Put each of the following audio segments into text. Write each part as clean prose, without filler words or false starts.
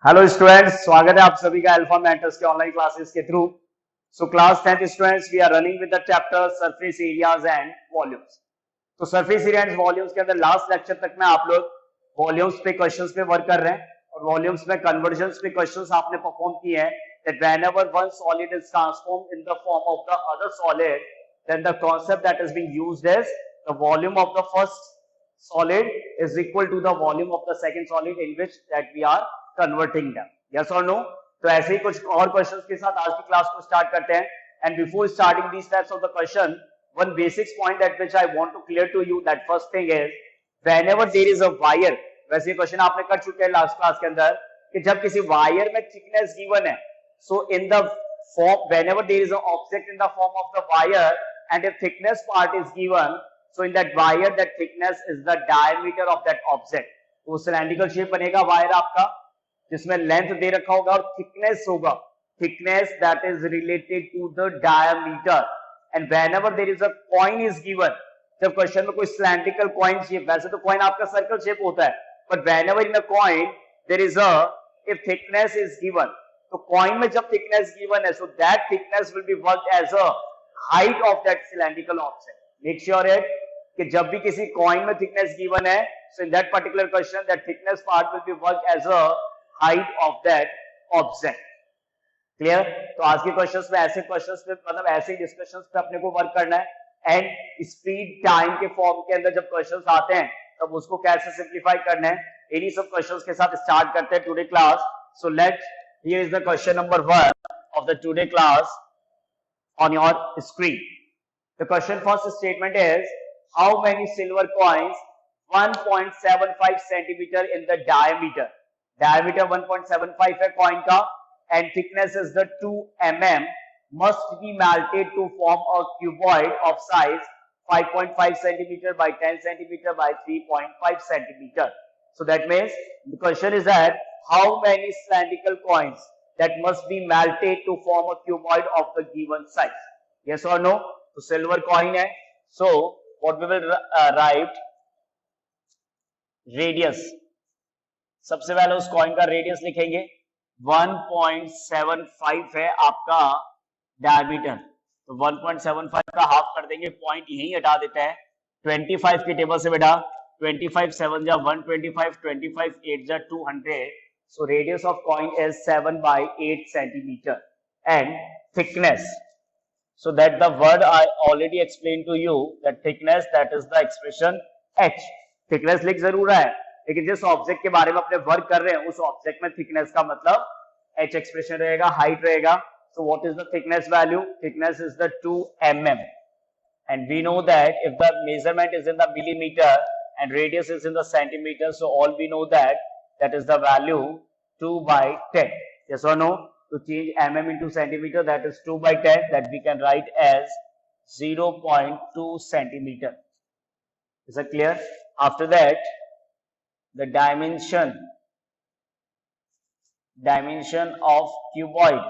Hello students, स्वागत है आप सभी का अल्फा मेंटर्स के ऑनलाइन क्लासेस के through. So class 10th students, we are running with the chapter surface areas and volumes. तो सरफेस एरिया एंड वॉल्यूम्स के अंदर लास्ट लेक्चर तक में आप लोग वॉल्यूम्स पे क्वेश्चंस पे वर्क कर रहे हैं और वॉल्यूम्स में कन्वर्जन्स पे क्वेश्चंस आपने परफॉर्म किए हैं। That whenever one solid is transformed in the form of the other solid, then the concept that is being used is the volume of the first solid is equal to the volume of the second solid in which that we are converting them. Yes or no? तो ऐसे ही कुछ और questions के साथ आज की class को start करते हैं। And before starting these types of the question, one basic point that which I want to clear to you, that first thing is whenever there is a wire, वैसे question आपने कर चुके हैं last class के अंदर कि जब किसी वायर में थिकनेस गिवन है, so in the form, whenever there is an object in the form of the wire and a thickness part is given, so in that wire that thickness is the diameter of that object. तो cylindrical shape बनेगा wire आपका जिसमें length दे रखा होगा और thickness होगा, thickness that is related to the diameter. And whenever there is a coin is given, जब क्वेश्चन में कोई सिलेंड्रिकल कॉइन चाहिए, वैसे तो कॉइन आपका सर्कल शेप होता है, but whenever in a coin there is a if thickness is given, तो कॉइन में जब थिकनेस गिवन है, so that thickness will be worked as a height of that cylindrical object. Make sure it कि जब भी किसी coin में thickness given है, so in that particular question that thickness part will be worked as a height of that object. Clear? तो आज के questions में ऐसे क्वेश्चंस पे, मतलब ऐसे डिस्कशंस पे अपने को वर्क करना है। एंड स्पीड टाइम के फॉर्म के अंदर जब क्वेश्चंस आते हैं तब उसको कैसे सिंप्लीफाई करना है, इन्हीं सब क्वेश्चंस के साथ स्टार्ट करते हैं today class. So let, here is the question number 1 of the today class on your screen. The question first statement is how many silver coins 1.75 centimeter in the diameter. Diameter 1.75 है coin का and thickness is the 2 mm must be melted to form a cuboid of size 5.5 centimeter by 10 centimeter by 3.5 centimeter. So that means the question is that how many cylindrical coins that must be melted to form a cuboid of the given size. Yes or no? तो silver coin है, so what we will write radius, सबसे पहले उस coin का radius लिखेंगे, 1.75 है आपका diameter, तो 1.75 का हाफ कर देंगे, पॉइंट यही हटा देते हैं 25 की टेबल से बेटा, 25 7 जा 125, 25 8 जा 200, so radius of coin is 7 by 8 centimeter and thickness, so that the word I already explained to you, that thickness, that is the expression h. thickness लिख जरूर है, लेकिन जिस ऑब्जेक्ट के बारे में अपने वर्क कर रहे हैं उस ऑब्जेक्ट में थिकनेस का मतलब h एक्सप्रेशन रहेगा, हाइट रहेगा। सो what is the thickness value? Thickness is the 2 mm and we know that if the measurement is in the millimeter and radius is in the centimeter, so all we know that that is the value 2 by 10. Yes or no? To change mm into centimeter, that is 2 by 10, that we can write as 0.2 centimeter. Is that clear? After that, the dimension of cuboid,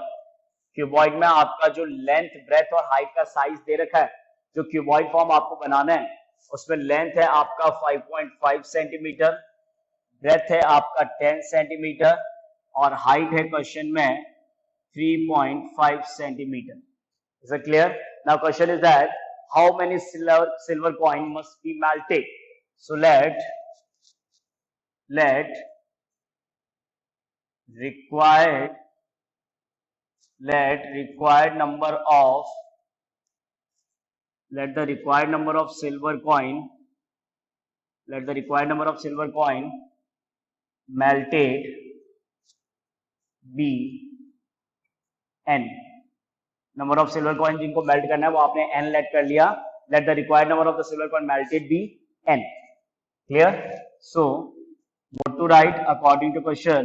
cuboid में आपका जो length, breath और height का size दे रखा है, जो cuboid form आपको बनाना है उसमें लेंथ है आपका 5.5 सेंटीमीटर, ब्रेथ है आपका 10 सेंटीमीटर और हाइट है क्वेश्चन में 3.5 centimetre. Is it clear? Now question is that how many silver coin must be melted? So let the required number of silver coin melted be n. Number of silver coin जिनको melt करना है वो आपने n let कर लिया, let the required number of the silver coin melted be n. Clear? So what to write according to question,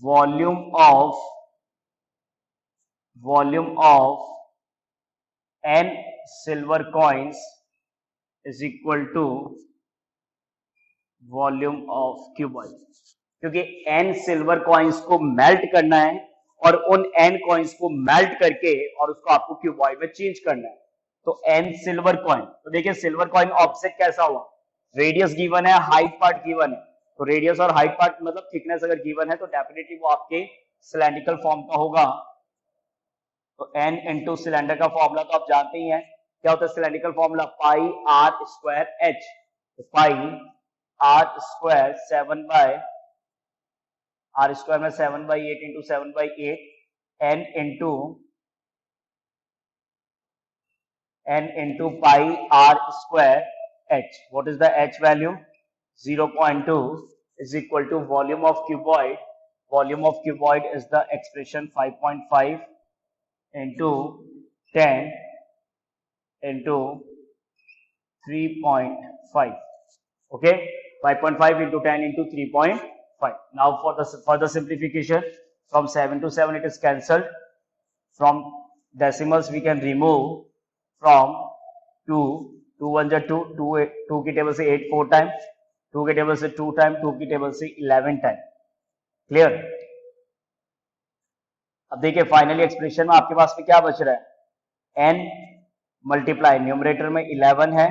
volume of n silver coins is equal to volume of cuboid, क्योंकि n silver coins को melt करना है और उन n coins को melt करके और उसको आपको क्यूबॉइड में चेंज करना है। तो n सिल्वर कॉइन, तो देखिए सिल्वर कॉइन ऑब्जेक्ट कैसा हुआ, रेडियस गिवन है, हाइट पार्ट गिवन है, तो रेडियस और हाइट पार्ट मतलब थिकनेस अगर गिवन है तो डेफिनेटली वो आपके सिलेंड्रिकल फॉर्म का होगा। तो n इंटू सिलेंडर का फॉर्मूला तो आप जानते ही हैं, क्या होता है cylindrical formula, pi are square h. तो pi are square 7 by r square में 7/8 into 7/8 n into pi are square h. What is the h value? 0.2 is equal to volume of cuboid. Volume of cuboid is the expression 5.5 into 10 into 3.5. Okay, 5.5 into 10 into 3.5. Now for the further simplification, from 7 to 7 it is cancelled. From decimals we can remove from 2 1 2 2 की table से 8 4 time, 2 की table से 2 time, 2 की table से 11 time. Clear? अब देखिए finally expression में आपके पास में क्या बच रहा है, n मल्टीप्लाई न्यूमरेटर में 11 है,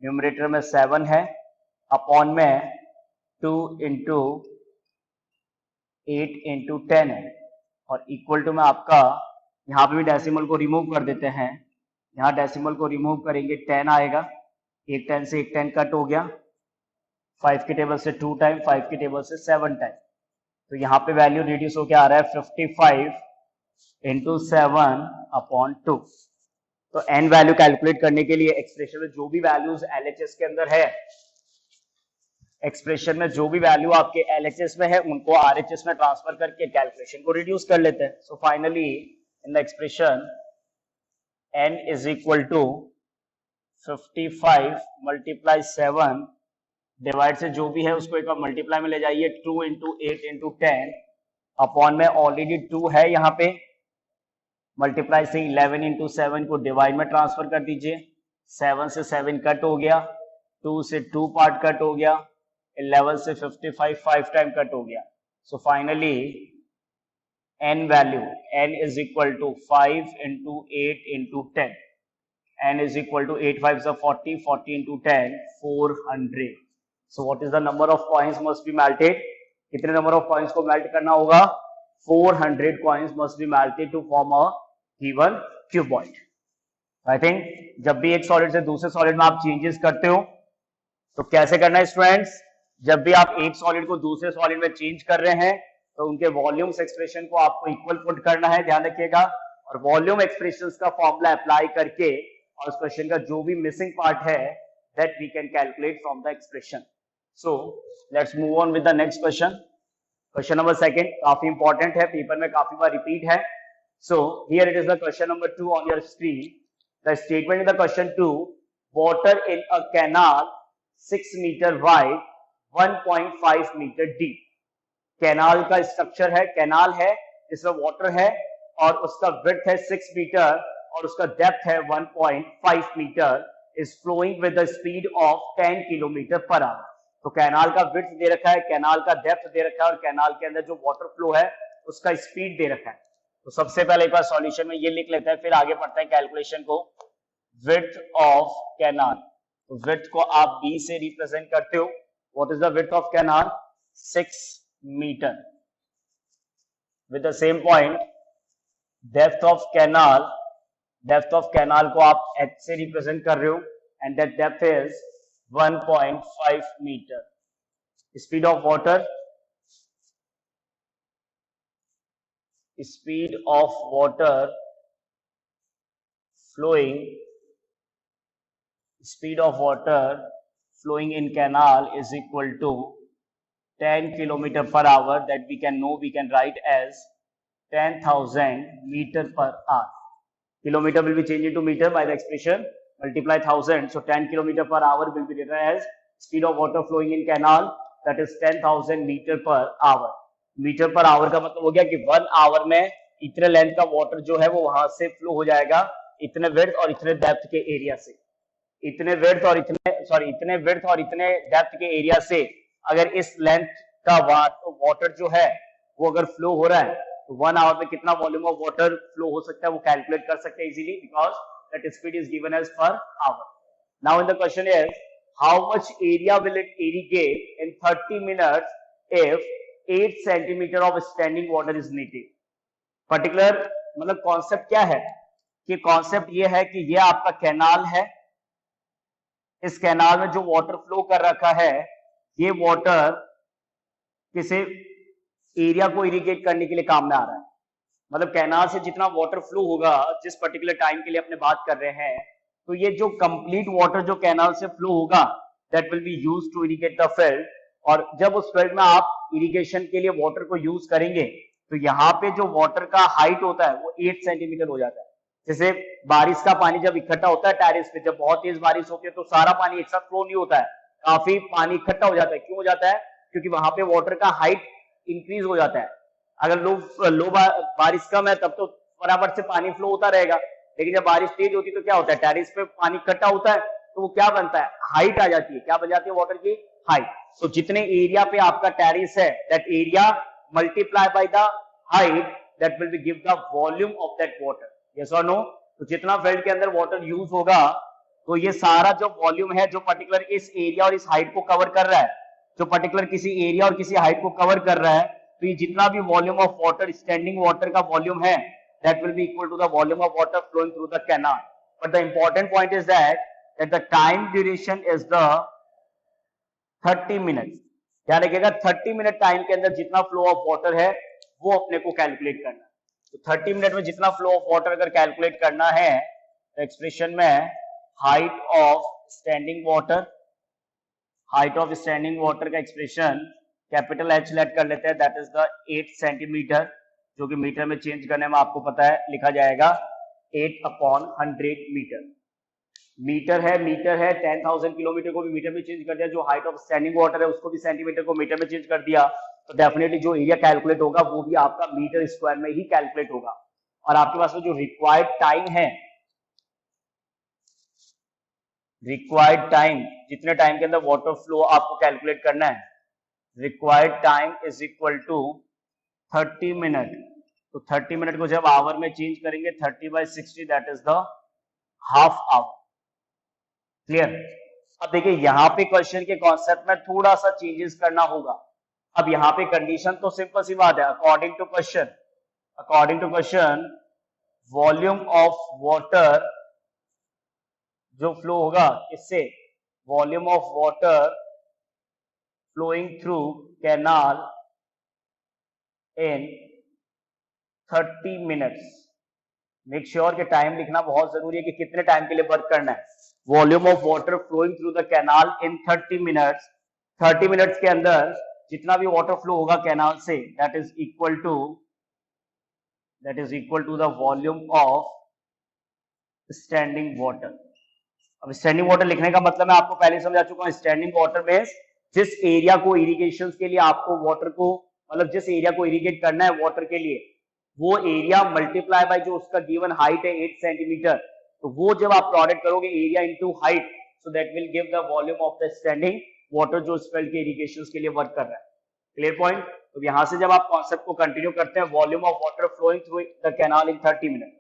न्यूमरेटर में 7 है, अपॉन में 2 इंटू 8 इंटू 10 है, और इक्वल टू में आपका यहाँ पे भी डेसिमल को रिमूव कर देते हैं, यहाँ डेसिमल को रिमूव करेंगे 10 आएगा, एक 10 से एक 10 कट हो गया, 5 की टेबल से 2 टाइम, 5 की टेबल से 7 टाइम, तो यहाँ पे वैल्यू रिड्यूस होके आ रहा है 55 इंटू 7 अपॉन 2। तो n वैल्यू कैलकुलेट करने के लिए एक्सप्रेशन में जो भी वैल्यूज LHS के अंदर है, एक्सप्रेशन में जो भी वैल्यू आपके LHS में है उनको RHS में ट्रांसफर करके कैलकुलेशन को रिड्यूस कर लेते हैं। So finally in the expression n is equal to 55 multiply 7 divide से जो भी है उसको एक बार मल्टीप्लाई में ले जाइए, 2 इंटू 8 इंटू 10 अपॉन में ऑलरेडी 2 है यहाँ पे, मल्टीप्लाई से 11 इंटू 7 को डिवाइड में ट्रांसफर कर दीजिए, 7 से 7 कट हो गया, 2 से 2 पार्ट कट हो गया, 11 से 55 5 टाइम कट हो गया। So finally n value, n is equal to 5 into 8 into 10, n is equal to 8 5s are 40, 40 into 10 400. So what is the number of coins must be melted? कितने number of coins को melt करना होगा? 400 coins must be melted to form a given cuboid. I think जब भी एक solid से दूसरे solid में आप चेंजेस करते हो तो कैसे करना है स्टूडेंट्स, जब भी आप एक सॉलिड को दूसरे सॉलिड में चेंज कर रहे हैं तो उनके वॉल्यूम्स एक्सप्रेशन को आपको इक्वल पुट करना है, ध्यान रखिएगा, और वॉल्यूम एक्सप्रेशंस का फॉर्मूला अप्लाई करके और उस क्वेश्चन का जो भी मिसिंग पार्ट है that we can calculate from the expression. So let's move on with the next question. Question number second काफी इंपॉर्टेंट है, पेपर में काफी बार रिपीट है। So here it is the question number 2 on your screen. The statement in the question 2, water in a canal 6 metre wide 1.5 metre deep. Canal का structure है, canal है जिसमें वाटर है और उसका विड्थ है 6 मीटर और उसका डेप्थ है 1.5 metre, is flowing with the speed of 10 kilometre per hour. तो कैनाल का विड्थ दे रखा है, कैनाल का डेप्थ दे रखा है और कैनाल के अंदर जो वाटर फ्लो है उसका स्पीड दे रखा है। तो सबसे पहले एक बार सॉल्यूशन में ये लिख लेते हैं, फिर आगे बढ़ते हैं कैलकुलेशन को। विड्थ ऑफ कैनाल, तो विड्थ को आप b से रिप्रेजेंट करते हो। What is the width of canal? 6 metre. With the same point depth of canal, depth of canal को आप h से रिप्रेजेंट कर रहे हो and that depth is 1.5 metre. Speed of water, speed of water flowing, speed of water flowing in canal is equal to 10 kilometer per hour, that we can know, we can write as 10,000 meter per hour. Kilometer will be changed into meter by the expression multiply 1000, so 10 kilometer per hour will be written as speed of water flowing in canal, that is 10,000 meter per hour. Metre per hour का मतलब हो गया कि 1 hour में इतने length का water जो है वो वहां से फ्लो हो जाएगा इतने विड्थ और इतने डेप्थ के एरिया से, इतने विड्थ और इतने डेप्थ के एरिया से अगर इस लेंथ का वाटर जो है वो अगर फ्लो हो रहा है तो 1 आवर में कितना वॉल्यूम ऑफ वाटर फ्लो हो सकता है वो कैलकुलेट कर सकते हैं easily, because that speed is given as per hour. Now in the question is how much area will it irrigate in 30 minutes if 8 centimetre of standing water is needed. Particular मतलब concept क्या है कि concept ये है कि ये आपका canal है, इस कैनाल में जो वाटर फ्लो कर रखा है ये वाटर किसी एरिया को इरिगेट करने के लिए काम में आ रहा है। मतलब कैनाल से जितना वाटर फ्लो होगा जिस पर्टिकुलर टाइम के लिए अपने बात कर रहे हैं, तो ये जो कंप्लीट वाटर जो कैनाल से फ्लो होगा that will be used to irrigate the field. और जब उस फील्ड में आप इरिगेशन के लिए वाटर को यूज करेंगे तो यहाँ पे जो वाटर का हाइट होता है वो 8 सेंटीमीटर हो जाता है। जैसे बारिश का पानी जब इकट्ठा होता है टेरेस पे, जब बहुत तेज बारिश होती है तो सारा पानी एक साथ फ्लो नहीं होता है, काफी पानी इकट्ठा हो जाता है। क्यों हो जाता है? क्योंकि वहां पे वाटर का हाइट इंक्रीज हो जाता है। अगर लो बारिश कम है तब तो बराबर से पानी फ्लो होता रहेगा, लेकिन जब बारिश तेज होती है तो क्या होता है, टेरेस पे पानी इकट्ठा होता है तो वो क्या बनता है, हाइट आ जाती है। क्या बन जाती है? वाटर की हाइट। तो जितने एरिया पे आपका टेरेस है that area multiply by the height that will B give the volume of that water. Yes और नो? तो जितना फील्ड के अंदर वाटर यूज होगा तो ये सारा जो वॉल्यूम है जो पर्टिकुलर इस एरिया और इस हाइट को कवर कर रहा है, जो पर्टिकुलर किसी एरिया और किसी हाइट को कवर कर रहा है, तो ये जितना भी volume of water standing water का वॉल्यूम है that will be equal to the volume of water flowing through the canal. But the important point is that the time duration is the 30 minutes. क्या रखिएगा? 30 minute time के अंदर जितना flow of water है वो अपने को कैलकुलेट करना है। तो 30 मिनट में जितना फ्लो ऑफ वाटर अगर कैलकुलेट करना है तो एक्सप्रेशन में height of standing water, height of standing water का एक्सप्रेशन कैपिटल एच लेट कर लेते हैं, दैट इज द 8 सेंटीमीटर, जो कि मीटर में चेंज करने में आपको पता है लिखा जाएगा 8/100 मीटर। मीटर है 10,000 किलोमीटर को भी मीटर में चेंज कर दिया, जो हाइट ऑफ स्टैंडिंग वाटर है उसको भी सेंटीमीटर को मीटर में चेंज कर दिया, तो डेफिनेटली जो एरिया कैलकुलेट होगा वो भी आपका मीटर स्क्वायर में ही कैलकुलेट होगा। और आपके पास में जो रिक्वायर्ड टाइम है, रिक्वायर्ड टाइम जितने टाइम के अंदर वाटर फ्लो आपको कैलकुलेट करना है, required time is equal to 30 minute. तो 30 मिनट को जब आवर में चेंज करेंगे 30/60 that is the half our. Clear? अब देखिए यहाँ पे क्वेश्चन के कॉन्सेप्ट में थोड़ा सा चेंजेस करना होगा। अब यहाँ पे कंडीशन तो सिंपल सी बात है, according to question volume of water जो फ्लो होगा इससे, volume of water flowing through canal in 30 minutes. Make sure कि टाइम लिखना बहुत जरूरी है कि कितने टाइम के लिए वर्क करना है। Volume of water flowing through the canal in 30 minutes. 30 minutes के अंदर जितना भी वाटर फ्लो होगा कैनाल से that is equal to the volume of standing water. अब स्टैंडिंग वाटर लिखने का मतलब मैं आपको पहले समझा चुका हूं। स्टैंडिंग वाटर में जिस एरिया को इरिगेशन के लिए आपको वाटर को मतलब जिस एरिया को इरिगेट करना है वाटर के लिए, वो एरिया मल्टीप्लाई बाय जो उसका गिवन हाइट है 8 सेंटीमीटर, तो वो जब आप प्रोडक्ट करोगे area into height, so that will give the volume of the standing water जो इस फील्ड के इरिगेशन के लिए वर्क कर रहा है। Clear point? तो यहां से जब आप कॉन्सेप्ट को कंटिन्यू करते हैं, volume of water flowing through the canal in 30 minute.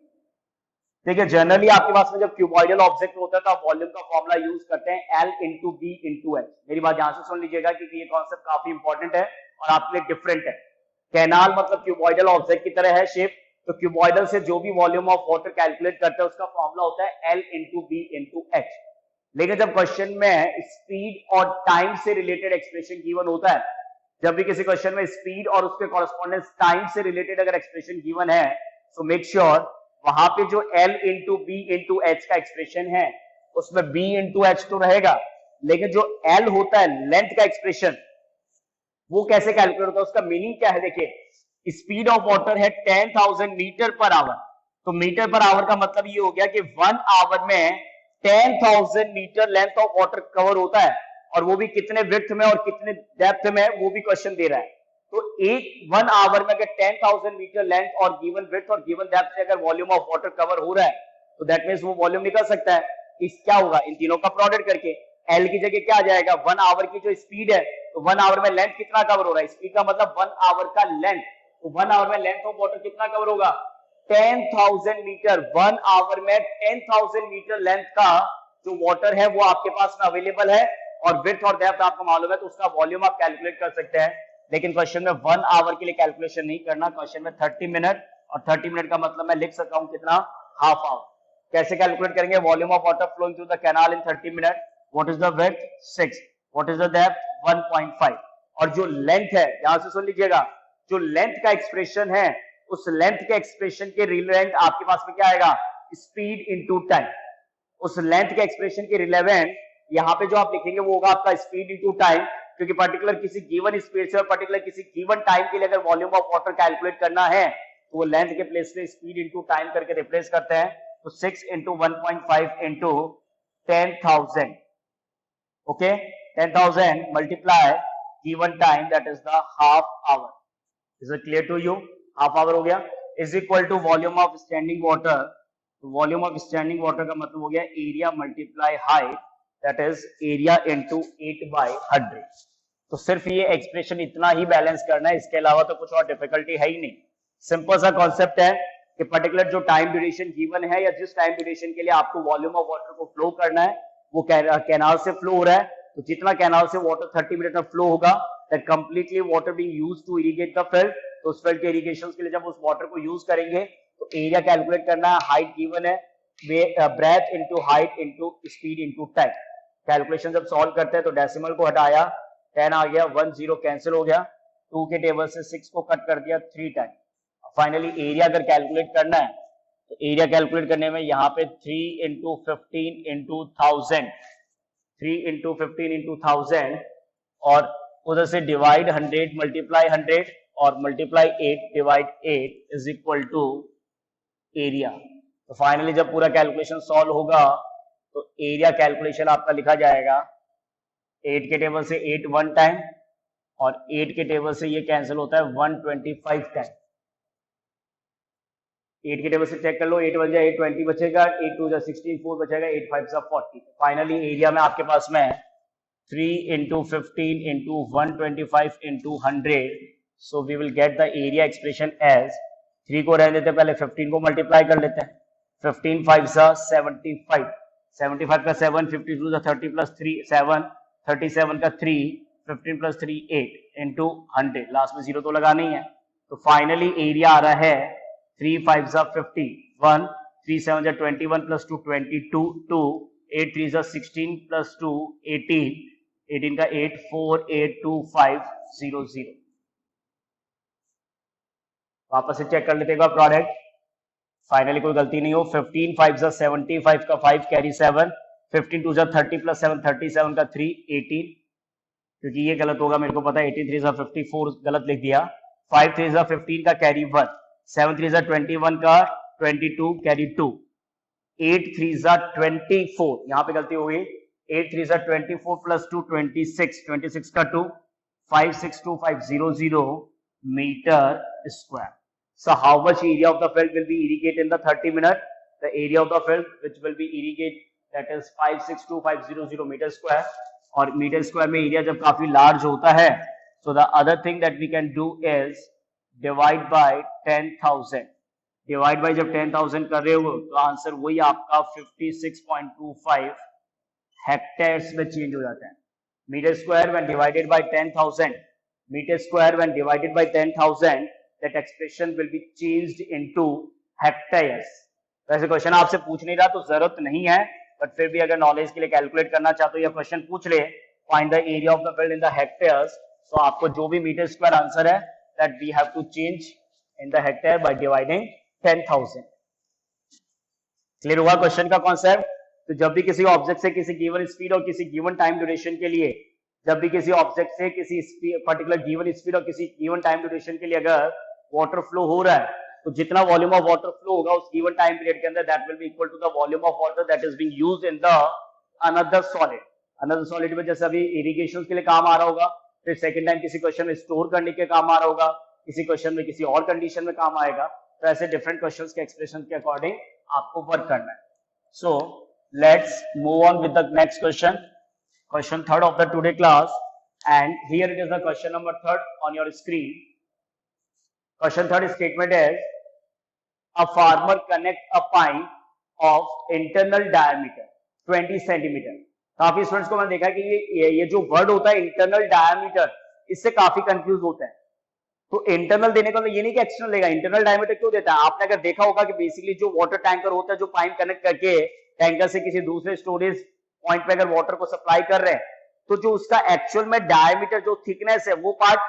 देखिए जनरली आपके पास में जब क्यूबॉइडल ऑब्जेक्ट होता है तो आप वॉल्यूम का फॉर्मूला यूज करते हैं L into B into H. मेरी बात यहां से सुन लीजिएगा क्योंकि ये कॉन्सेप्ट काफी इंपॉर्टेंट है और आपके लिए डिफरेंट है। कैनाल मतलब क्यूबॉइडल ऑब्जेक्ट की तरह है शेप, तो क्यूबॉइडल से जो भी वॉल्यूम ऑफ वाटर कैलकुलेट करते हैं उसका फॉर्मूला होता है L into B into H. लेकिन जब क्वेश्चन में स्पीड और टाइम से रिलेटेड एक्सप्रेशन गिवन होता है, जब भी किसी क्वेश्चन में स्पीड और उसके कॉरेस्पॉन्डेंस टाइम से रिलेटेड अगर एक्सप्रेशन गिवन है, तो मेक श्योर वहां पे जो L into B into H का एक्सप्रेशन है उसमें B इंटू एच तो रहेगा, लेकिन जो L होता है लेंथ का एक्सप्रेशन वो कैसे कैलकुलेट होता है, उसका मीनिंग क्या है? देखिए स्पीड ऑफ वाटर है 10,000 मीटर पर आवर, तो मीटर पर आवर का मतलब ये हो गया कि 1 आवर में 10,000 metre length of water cover होता है, और वो भी कितने विड्थ में और कितने डेप्थ में वो भी क्वेश्चन दे रहा है। तो 1 आवर में अगर 10,000 मीटर लेंथ और गिवन विड्थ और गिवन डेप्थ से अगर वॉल्यूम ऑफ वाटर कवर हो रहा है तो दैट मींस वो वॉल्यूम निकल सकता है। इस क्या होगा, इन तीनों का प्रोडक्ट करके L की जगह क्या आ जाएगा, 1 आवर की जो स्पीड है, तो 1 आवर में लेंथ कितना कवर हो रहा है, स्पीड का मतलब 1 आवर का लेंथ, तो 1 आवर में लेंथ ऑफ वाटर कितना कवर होगा, 10,000 मीटर। 1 आवर में 10,000 मीटर लेंथ का जो वाटर है वो आपके पास में अवेलेबल है, और विड्थ और डेप्थ आपको मालूम है तो उसका वॉल्यूम आप कैलकुलेट कर सकते हैं, लेकिन क्वेश्चन में 1 आवर के लिए कैलकुलेशन नहीं करना, क्वेश्चन में 30 मिनट, और 30 मिनट का मतलब मैं लिख सकता हूं कितना, हाफ आवर। कैसे कैलकुलेट करेंगे, volume of water flowing through the canal in 30 minute, what is the width 6, what is the depth 1.5, और जो लेंथ है, यहां से सुन लीजिएगा, जो लेंथ का एक्सप्रेशन है उस लेंथ के एक्सप्रेशन के रिलेवेंट आपके पास में क्या आएगा, स्पीड इनटू टाइम। उस लेंथ के एक्सप्रेशन के रिलेवेंट यहां पे जो आप लिखेंगे वो होगा आपका स्पीड इनटू टाइम, क्योंकि पर्टिकुलर किसी गिवन स्पीड से और पर्टिकुलर किसी गिवन टाइम के लिए अगर वॉल्यूम ऑफ वाटर कैलकुलेट करना है तो वो लेंथ के प्लेस पे स्पीड इनटू टाइम करके रिप्लेस करते हैं। तो 6 into 1.5 into 10,000, okay, 10,000 multiply given time, that is the half hour. Is it clear to you? Half hour हो गया, is equal to volume of standing water. तो volume of standing water का मतलब हो गया area multiply height, that is area into 8/100। तो सिर्फ ये एक्सप्रेशन इतना ही बैलेंस करना है, इसके अलावा तो कुछ और डिफिकल्टी है ही नहीं। सिंपल सा कॉन्सेप्ट है कि पर्टिकुलर जो टाइम ड्यूरेशन गिवन है या जिस टाइम ड्यूरेशन के लिए आपको वॉल्यूम ऑफ वाटर को फ्लो करना है वो कैनाल से फ्लो हो रहा है, तो जितना कैनाल से वाटर 30 मिनट में फ्लो होगा, that completely water being used to irrigate the field. तो उस फील्ड के इरिगेशन के लिए जब उस वाटर को यूज करेंगे तो एरिया कैलकुलेट करना है, हाइट गिवन है, breadth into height into speed into time. Calculation जब सॉल्व करते हैं तो डेसिमल को हटाया, 10 आ गया, 1 0 कैंसिल हो गया, 2 के टेबल से 6 को कट कर दिया 3 टाइम। फाइनली एरिया अगर कैलकुलेट करना है तो एरिया कैलकुलेट करने में यहाँ पे 3 इंटू 15 इंटू 1000, 3 इंटू 15 इंटू 1000, और उधर से डिवाइड 100 मल्टीप्लाई 100 और multiply 8 divide 8 is equal to area. तो फाइनली जब पूरा कैलकुलेशन सॉल्व होगा तो एरिया कैलकुलेशन आपका लिखा जाएगा 8 के टेबल से 8 1 टाइम और 8 के टेबल से ये कैंसिल होता है 125 टाइम। 8 के टेबल से चेक कर लो, 8 बच जाए 8 20 बचेगा, 8 2 जा 16, 4 बचेगा, 8 5 जा 40। फाइनली एरिया में आपके पास में 3 into 15 into 125 into 100, so we will get the area expression as, 3 को रहने देते पहले 15 को मल्टीप्लाई कर लेते हैं, 15 5 जा 75, 75 का 7, 52 जा 30 प्लस 3 7, 37 का 3, 15 प्लस 3 8 इंटू 100, लास्ट में 0 तो लगाना ही है। तो फाइनली एरिया आ रहा है 3 5 जा 50, 1, 3 7 जा 21 प्लस 2 22, 2, 8 3 जा 16 प्लस 2 18, 18 का 8 4 8 2 5 0 0। वापस से चेक कर लेते हैं प्रोडक्ट, फाइनली कोई गलती नहीं हो, 15 5 जा 75 का 5 कैरी 7, 15 2 जा 30 प्लस 7 37 का 3 18, क्योंकि ये गलत होगा मेरे को पता है, 18 3 जा 54 गलत लिख दिया, 5 3 जा 15 का कैरी 1, 7 3 जा 21 का 22 कैरी 2, 8 3 जा 24, यहाँ पे गलती हो गई, 8 3 जा 24 प्लस 2 26, 26 का 2, 5 6 2 5 0 0 meter square. So how much area of the field will be irrigated in the 30 minutes? The area of the field which will be irrigated, that is 562,500 meter square, और मीटर स्क्वायर में area जब काफी large होता है, so the other thing that we can do is divide by 10,000। Divide by जब 10,000 कर रहे हो तो आंसर वही आपका 56.25 हेक्टेयर्स में चेंज हो जाता है। Meter square when divided by 10,000, meter square when divided by 10,000, that expression will be changed into hectares। वैसे क्वेश्चन आपसे पूछ नहीं रहा तो जरूरत नहीं है, बट फिर भी अगर नॉलेज के लिए कैलकुलेट करना चाहते हो या क्वेश्चन पूछ ले find the area of the field in the hectares, तो आपको जो भी मीटर स्क्वायर आंसर है that we have to change in the hectare by dividing 10,000। Clear हुआ क्वेश्चन का कॉन्सेप्ट? तो जब भी किसी ऑब्जेक्ट से किसी गिवन स्पीड और किसी गिवन टाइम ड्यूरेशन के लिए, जब भी किसी ऑब्जेक्ट से किसी पर्टिकुलर गिवन स्पीड और किसी गिवन टाइम ड्यूरेशन के लिए अगर वाटर फ्लो हो रहा है तो जितना वॉल्यूम ऑफ वाटर फ्लो होगा उस गिवन टाइम पीरियड के अंदर that will be equal to the volume of water that is being used in the another solid. Another solid में जैसे अभी इरिगेशन के लिए काम आ रहा होगा, फिर सेकंड टाइम किसी क्वेश्चन में स्टोर करने के काम आ रहा होगा, किसी क्वेश्चन में किसी और कंडीशन में काम आएगा। तो ऐसे डिफरेंट क्वेश्चंस के एक्सप्रेशन के अकॉर्डिंग आपको वर्क करना है। सो let's move on with the next question, question 3rd of the today class, and here it is the question number 3rd on your screen. Question 3rd statement is a farmer connect a pipe of internal diameter 20 centimeter काफी students को मैंने देखा कि ये जो word होता है internal diameter, इससे काफी कंफ्यूज होता है। तो इंटरनल देने का मतलब ये नहीं कि एक्सटर्नल लेगा, इंटरनल डायमीटर क्यों देता है? आपने अगर देखा होगा कि बेसिकली जो वाटर टैंकर होता है, जो पाइप कनेक्ट करके टैंकर से किसी दूसरे स्टोरेज पॉइंट पे अगर वाटर को सप्लाई कर रहे हैं, तो जो उसका एक्चुअल में डायमीटर, जो थिकनेस है, वो पार्ट,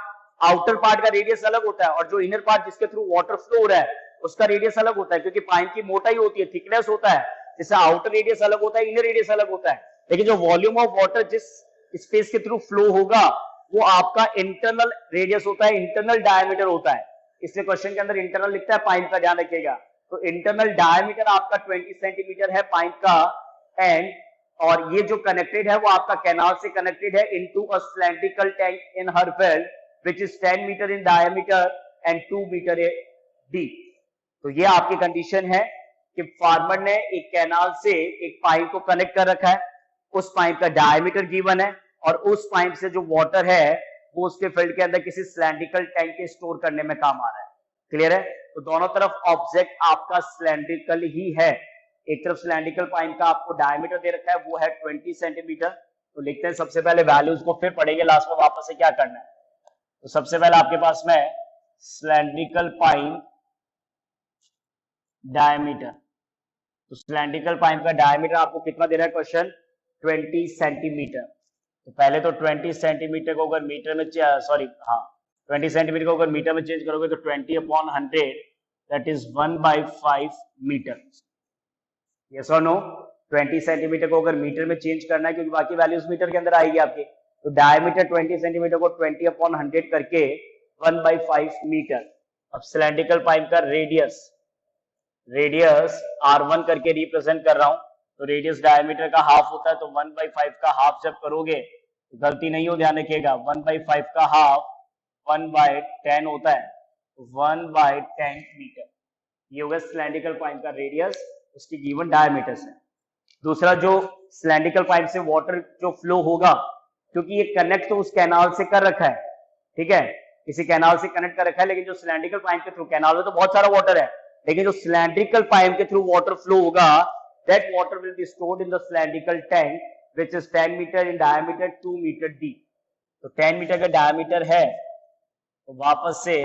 आउटर पार्ट का रेडियस अलग होता है, और जो इनर पार्ट जिसके थ्रू वाटर फ्लो हो रहा है उसका रेडियस अलग होता है, क्योंकि पाइप की मोटाई होती है, थिकनेस होता है, जिससे आउटर रेडियस अलग होता है, इनर रेडियस अलग होता है। लेकिन जो वॉल्यूम ऑफ वाटर जिस स्पेस के थ्रू फ्लो होगा वो आपका इंटरनल रेडियस होता है, इंटरनल डायमीटर होता है। इसलिए क्वेश्चन के अंदर इंटरनल लिखता है, पाइप का ध्यान रखिएगा। तो इंटरनल डायमीटर आपका 20 सेंटीमीटर है पाइप का, एंड और ये जो कनेक्टेड है वो आपका कैनाल से कनेक्टेड है into a cylindrical tank in her well which is 10 meter in diameter and 2 meter deep. तो ये आपकी कंडीशन है कि फार्मर ने एक कैनाल से एक पाइप को कनेक्ट कर रखा है, उस पाइप का डायमीटर गिवन है, और उस पाइप से जो वाटर है वो उसके फील्ड के अंदर किसी सिलेंड्रिकल टैंक के स्टोर करने में काम आ रहा है। क्लियर है? तो दोनों तरफ ऑब्जेक्ट आपका सिलेंड्रिकल ही है। एक तरफ सिलेंड्रिकल पाइप का आपको डायमीटर दे रखा है, वो है 20 सेंटीमीटर। तो लिखते हैं सबसे पहले वैल्यूज को, फिर पढ़ेंगे लास्ट में वापस से क्या करना है। तो सबसे पहले आपके पास में सिलेंड्रिकल पाइप डायमीटर, तो सिलेंड्रिकल पाइप का डायमीटर आपको कितना दे रहा है क्वेश्चन? 20 सेंटीमीटर। तो पहले तो 20 सेंटीमीटर को अगर मीटर में 20 सेंटीमीटर को अगर मीटर में चेंज करोगे तो 20/100 दैट इज 1/5 मीटर। यस और नो? 20 सेंटीमीटर को अगर मीटर में चेंज करना है, क्योंकि बाकी वैल्यूज मीटर के अंदर आएगी आपके, तो डायमीटर 20 सेंटीमीटर को 20/100 करके 1/5 मीटर। अब सिलेंड्रिकल पाइप का रेडियस R1 करके रिप्रेजेंट कर रहा हूं, तो रेडियस डायमीटर का हाफ होता है, तो 1/5 का हाफ जब करोगे तो गलती नहीं हो, ध्यान रखिएगा, 1/5 का हाफ 1/10 होता है, 1/10 मीटर। ये होगा सिलेंड्रिकल पाइप का रेडियस उसकी गिवन डायमीटर से। दूसरा, जो सिलेंड्रिकल पाइप से वाटर जो फ्लो होगा, क्योंकि ये कनेक्ट तो उस कैनाल से कर रखा है, ठीक है, किसी कैनाल से कनेक्ट कर रखा है, लेकिन जो सिलेंड्रिकल पाइप के थ्रू, कैनाल में तो बहुत सारा वाटर है, लेकिन जो सिलेंड्रिकल पाइप के थ्रू वाटर फ्लो होगा, that water will be stored in the cylindrical tank which is 10 meter in diameter, 2 meter deep। तो 10 मीटर का डायमीटर है, तो वापस से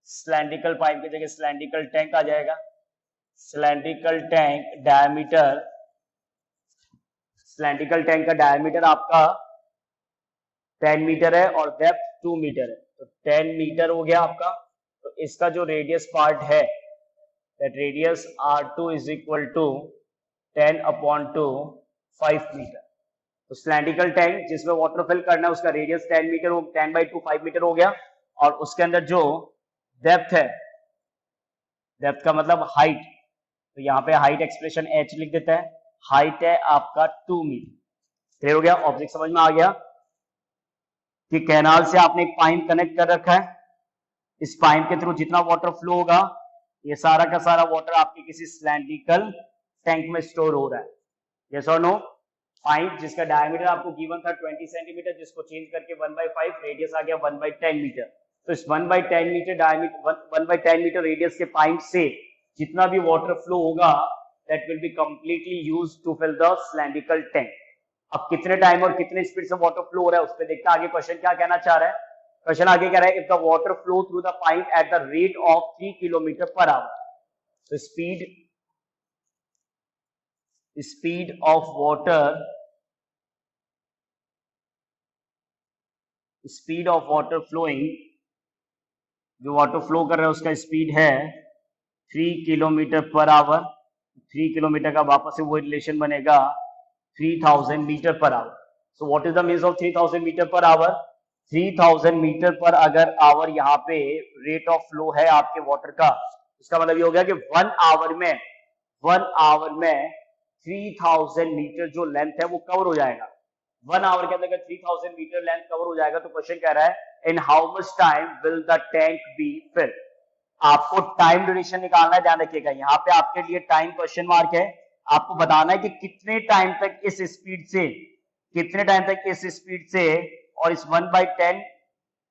सिलेंड्रिकल पाइप की जगह सिलेंड्रिकल टैंक आ जाएगा। Cylindrical tank diameter, cylindrical tank का डायमीटर आपका 10 मीटर है और डेप्थ 2 मीटर है, तो 10 मीटर हो गया आपका। तो इसका जो रेडियस पार्ट है, that radius R2 is equal to 10/2 5 meter. तो सिलेंड्रिकल टैंक जिसमें वाटर फिल करना है उसका रेडियस 10 मीटर हो, 10/2 5 मीटर हो गया, और उसके अंदर जो डेप्थ है, डेप्थ का मतलब हाइट, तो यहाँ पे हाइट एक्सप्रेशन h लिख देता है, हाइट है आपका 2 मीटर। क्लियर हो गया? ऑब्जेक्ट समझ में आ गया कि कैनाल से आपने एक पाइप कनेक्ट कर रखा है, इस पाइप के थ्रू जितना वाटर फ्लो होगा, ये सारा का सारा वाटर आपके किसी सिलेंड्रिकल टैंक में स्टोर हो रहा है। यस और नो? पाइप जिसका डायमीटर आपको गिवन था 20 सेंटीमीटर, जिसको चेंज करके 1/5, रेडियस आ गया 1/10 मीटर। तो इस 1/10 मीटर डायमीटर, 1/10 मीटर रेडियस के पाइप से जितना भी वाटर फ्लो होगा, that will be completely used to fill the cylindrical tank. अब कितने टाइम और कितने स्पीड से वाटर फ्लो हो रहा है उस पर देखते हैं आगे क्वेश्चन क्या कहना चाह रहा है। क्वेश्चन आगे कह रहा है, if the water flow through the pipe at the rate of 3 km/h, तो स्पीड ऑफ वाटर फ्लोइंग, जो वाटर फ्लो कर रहा है उसका स्पीड है 3 km/h। 3 किलोमीटर का वापस से वो रिलेशन बनेगा 3000 meter per hour. So what is the means of 3000 meter per hour? 3000 meter per अगर आवर यहाँ पे रेट ऑफ फ्लो है आपके वाटर का, इसका मतलब ये हो गया कि 1 आवर में 3000 मीटर जो लेंथ है वो कवर हो जाएगा। 1 आवर के अंदर अगर 3000 मीटर लेंथ कवर हो जाएगा, तो क्वेश्चन कह रहा है in how much time will the tank be fill. आपको टाइम ड्यूरेशन निकालना है, ध्यान रखिएगा, यहाँ पे आपके लिए टाइम क्वेश्चन मार्क है। आपको बताना है कि कितने टाइम तक इस स्पीड से और इस 1/10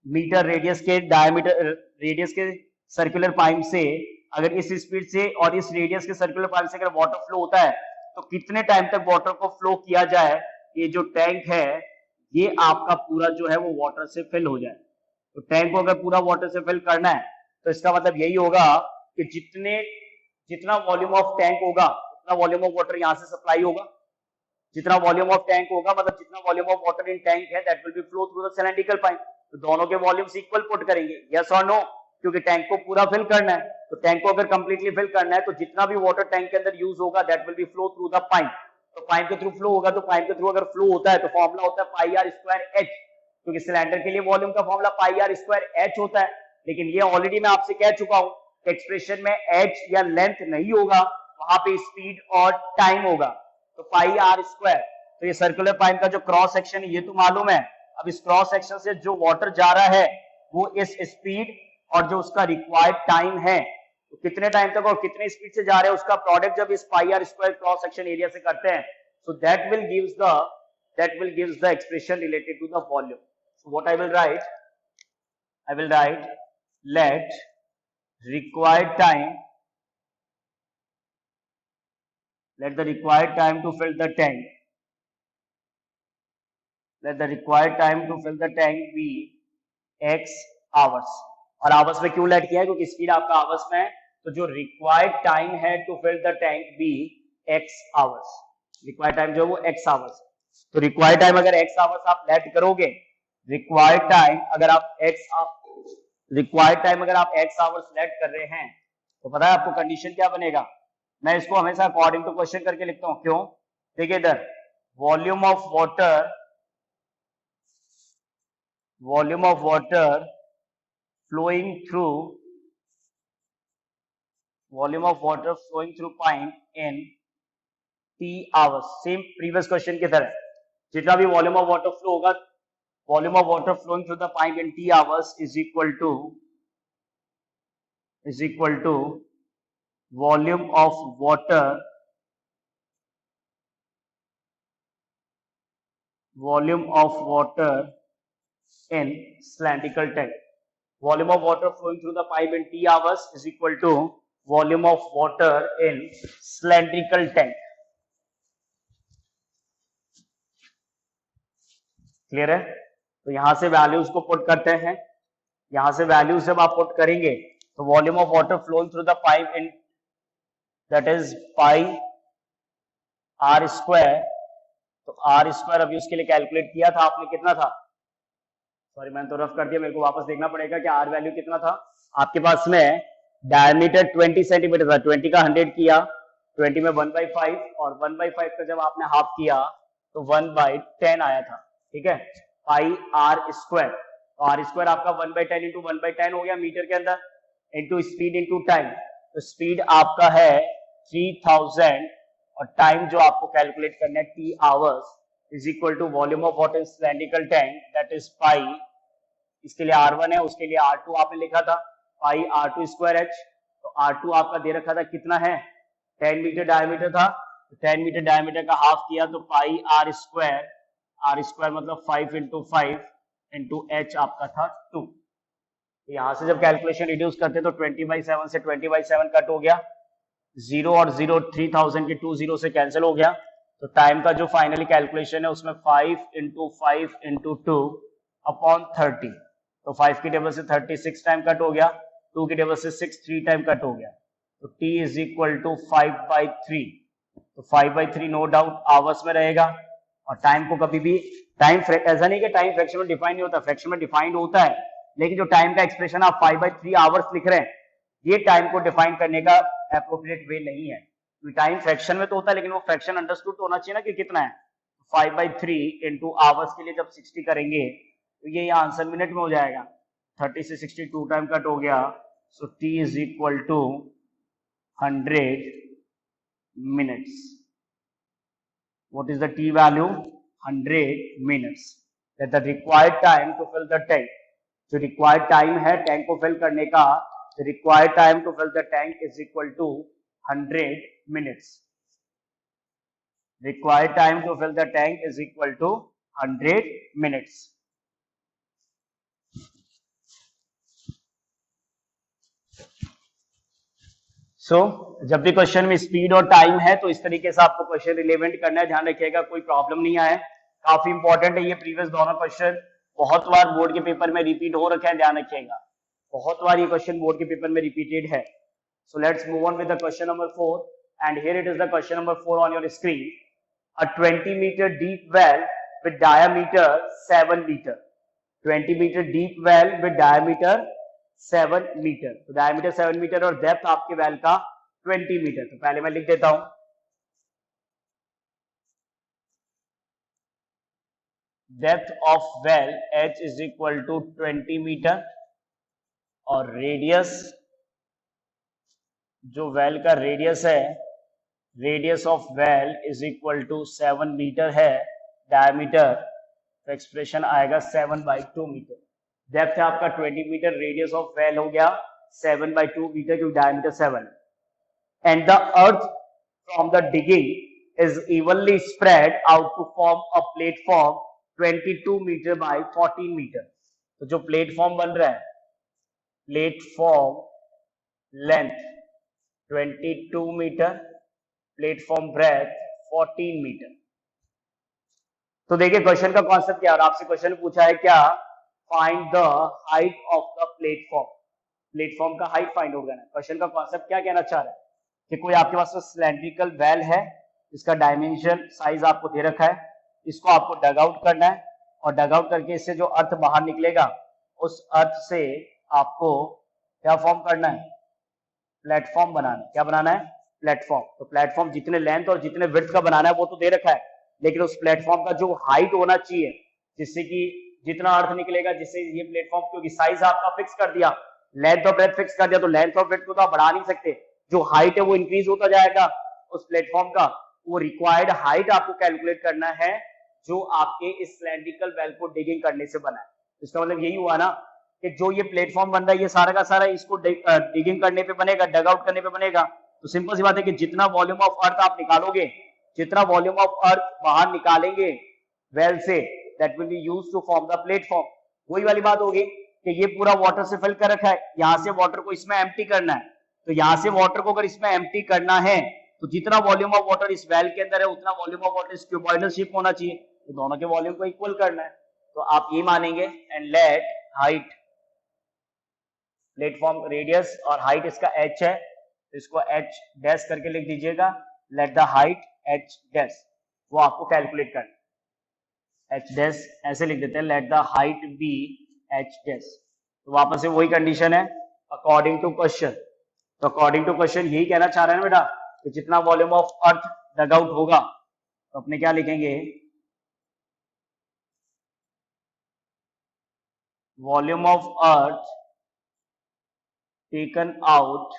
मीटर रेडियस के डायमीटर, रेडियस के सर्कुलर पाइप से, अगर इस स्पीड से और इस रेडियस के सर्कुलर पाइप से अगर वाटर फ्लो होता है, तो कितने टाइम तक वाटर को फ्लो किया जाए ये जो टैंक है ये आपका पूरा जो है वो वाटर से फिल हो जाए। तो टैंक को अगर पूरा वाटर से फिल करना है तो इसका मतलब यही होगा कि जितना वॉल्यूम ऑफ टैंक होगा उतना वॉल्यूम ऑफ वाटर यहाँ से सप्लाई होगा। जितना वॉल्यूम ऑफ टैंक होगा मतलब जितना volume of water in tank है that will be flow through the cylindrical pipe. तो दोनों के वॉल्यूम्स इक्वल पुट करेंगे, यस और नो, क्योंकि टैंक को पूरा फिल करना है। तो टैंक को अगर कंप्लीटली फिल करना है तो जितना भी वाटर टैंक के अंदर यूज होगा that will be flow through the pipe. तो पाइप के थ्रू फ्लो होगा, तो पाइप के थ्रू अगर फ्लो होता है तो फॉर्मूला होता है पाई आर स्क्वायर एच, क्योंकि सिलेंडर के लिए वॉल्यूम का formula pi are square H होता है। लेकिन ये ऑलरेडी मैं आपसे कह चुका हूं, एक्सप्रेशन में एच या लेंथ नहीं होगा, वहां पे स्पीड और टाइम होगा। तो पाई आर स्क्वायर, तो ये सर्कुलर पाइप का जो क्रॉस सेक्शन है ये तो मालूम है। अब इस क्रॉस सेक्शन से जो वाटर जा रहा है वो इस स्पीड और जो उसका रिक्वायर्ड टाइम है, तो कितने टाइम तक और कितने स्पीड से जा रहे हैं उसका प्रोडक्ट जब इस pi are square cross section area से करते हैं, so that will gives the expression related to the volume. So what I will write let required time to fill the tank be x hours। और hours में क्यों late किया है, क्योंकि speed आपका आवर्स में है, तो जो रिक्वायर्ड टाइम है to fill the tank be x hours. Required time जो है वो x आवर्स है। तो रिक्वायर्ड टाइम अगर x आवर्स आप लेट करोगे, रिक्वायर्ड टाइम अगर आप x आवर्स लेट कर रहे हैं तो पता है आपको कंडीशन क्या बनेगा। मैं इसको हमेशा अकॉर्डिंग टू क्वेश्चन करके लिखता हूं। क्यों, देखिए इधर volume of water flowing through pipe in t hours। Same previous question की तरह जितना भी वॉल्यूम ऑफ वाटर फ्लो होगा, volume of water flowing through the pipe in t hours is equal to volume of water in cylindrical tank। Volume of water flowing through the pipe in t hours is equal to volume of water in cylindrical tank। Clear है। तो यहां से values को put करते हैं। यहां से values जब आप पुट करेंगे तो volume of water flowing through the pipe in that is pi are square. तो आर स्क्वायर अभी उसके लिए कैलकुलेट किया था आपने, कितना था, सॉरी मैंने तो रफ कर दिया, मेरे को वापस देखना पड़ेगा कि आर वैल्यू कितना था आपके पास में। डायमीटर 20 सेंटीमीटर था, 20 का 100 किया, 20 में 1/5 और 1/5 का जब आपने हाफ किया तो 1/10 आया था। ठीक है, पाई आर स्क्वायर। तो आर स्क्वायर आपका 1/10 इंटू 1/10 हो गया मीटर के अंदर, इंटू स्पीड इंटू टाइम। तो स्पीड आपका है 3000 और टाइम जो आपको कैलकुलेट करना है t hours is equal to volume of water cylindrical tank that is pi, इसके लिए R1 है, उसके लिए R2 आपने लिखा था पाई R2 स्क्वायर एच। तो R2 आपका दे रखा था कितना है, 10 मीटर डायमीटर था, तो 10 मीटर डायमीटर का हाफ किया तो पाई R स्क्वायर मतलब 5 इंटू 5 इंटू एच आपका था 2। तो यहां से जब कैलकुलेशन रिड्यूस करते तो 20/7 से 20/7 कट हो गया, 0 और 0 3000 के 2 0 से कैंसिल हो गया। तो टाइम का जो फाइनली कैलकुलेशन है उसमें 5 इंटू 2 अपॉन 30। तो 5 की टेबल से 36 टाइम कट हो गया, 2 की टेबल से 6 3 टाइम कट हो गया। तो t इज इक्वल टू 5/3। तो 5/3 नो डाउट आवर्स में रहेगा। और टाइम को कभी भी टाइम ऐसा नहीं कि टाइम फ्रैक्शन में डिफाइन नहीं होता, फ्रैक्शन में डिफाइंड होता है, लेकिन जो टाइम का एक्सप्रेशन आप 5/3 आवर्स लिख रहे हैं ये टाइम को डिफाइन करने का एप्रोप्रिएट वे नहीं है। टाइम फ्रैक्शन में तो होता है लेकिन वो फ्रैक्शन अंडरस्टूड तो होना चाहिए ना कि कितना है। 5/3 इंटू आवर्स के लिए जब 60 करेंगे तो ये यहाँ आंसर मिनट में हो जाएगा। 30 से 60 2 टाइम कट हो गया। So t is equal to 100 minutes. What is the t value, 100 minutes. That the required time to fill the tank, जो रिक्वायर्ड टाइम है टैंक को फिल करने का, the required time to fill the tank is equal to 100 minutes। Required time to fill the tank is equal to 100 minutes। So, जब भी question में speed और time है तो इस तरीके से आपको क्वेश्चन रिलेवेंट करना है, ध्यान रखिएगा कोई प्रॉब्लम नहीं आए। काफी इंपॉर्टेंट है ये प्रीवियस दोनों क्वेश्चन, बहुत बार बोर्ड के पेपर में रिपीट हो रखे हैं, ध्यान रखिएगा, बहुत बार ये क्वेश्चन बोर्ड के पेपर में रिपीटेड है. सो let's move on with the question number 4 and here it is the question number 4 on your screen. A 20-meter deep well with diameter 7 meter. 20-meter deep well with diameter 7 meter. तो diameter 7 meter और depth आपके well का 20 meter. तो पहले मैं लिख देता हूं. Depth of well H is equal to 20 meter और radius, जो well का radius है, radius of well is equal to 7 meter है, डायमीटर तो एक्सप्रेशन आएगा 7/2 मीटर. डेप्थ है आपका 20 मीटर, रेडियस ऑफ वेल हो गया 7/2 मीटर क्योंकि diameter 7. And the earth from the digging is evenly spread out to form a platform 22 meter by 14 meter. तो जो प्लेटफॉर्म बन रहा है, platform length 22 meter, platform breadth 14 meter. तो देखिए क्वेश्चन का कॉन्सेप्ट क्या है, और आपसे क्वेश्चन पूछा है क्या, find the height of the platform. Platform का हाइट फाइंड होगा ना. क्वेश्चन का कॉन्सेप्ट क्या कहना चाह रहा है कि कोई आपके पास सिलेंड्रिकल वेल है, इसका डायमेंशन साइज आपको दे रखा है, इसको आपको डग आउट करना है और डग आउट करके इससे जो अर्थ बाहर निकलेगा उस अर्थ से आपको क्या फॉर्म करना है, प्लेटफॉर्म बनाना है. क्या बनाना है, प्लेटफॉर्म. तो प्लेटफॉर्म जितने लेंथ और जितने विड्थ का बनाना है वो तो दे रखा है, लेकिन उस प्लेटफॉर्म का जो हाइट होना चाहिए, जिससे कि जितना अर्थ निकलेगा, जिससे ये प्लेटफॉर्म, क्योंकि साइज आपका फिक्स कर दिया, लेंथ और ब्रेथ फिक्स कर दिया, तो लेंथ और ब्रेथ को तो आप बढ़ा नहीं सकते, जो हाइट है वो इंक्रीज होता जाएगा उस प्लेटफॉर्म का. वो रिक्वायर्ड हाइट आपको कैलकुलेट करना है जो आपके इस सिलेंड्रिकल वेल को डिगिंग करने से बना है. इसका मतलब यही हुआ ना कि जो ये प्लेटफॉर्म बन रहा है ये सारा का सारा इसको डिगिंग करने पे बनेगा, डग आउट करने पे बनेगा. तो सिंपल सी बात है कि जितना वॉल्यूम ऑफ अर्थ आप निकालोगे, जितना वॉल्यूम ऑफ अर्थ बाहर निकालेंगे वेल से, that will be used to form the platform. वही वाली बात होगी कि ये पूरा वाटर से फिल कर रखा है, यहां से वाटर को इसमें एम्प्टी करना है. तो यहां से वाटर को अगर इसमें एम्प्टी करना है तो जितना वॉल्यूम ऑफ वाटर इस वेल के अंदर है उतना वॉल्यूम ऑफ वाटर इस क्यूबॉइडल शेप होना चाहिए. तो दोनों के वॉल्यूम को इक्वल करना है. तो आप ये मानेंगे and let height, platform radius और हाइट इसका h है, इसको h डैश करके लिख दीजिएगा. Late the height h dash, वो आपको कैलकुलेट करना है. h डैश ऐसे लिख देते हैं, let the height be h dash. तो वापस से वही कंडीशन है अकॉर्डिंग टू क्वेश्चन. तो अकॉर्डिंग टू क्वेश्चन यही कहना चाह रहे हैं ना बेटा कि जितना volume of earth dug out होगा तो अपने क्या लिखेंगे, volume of earth taken out,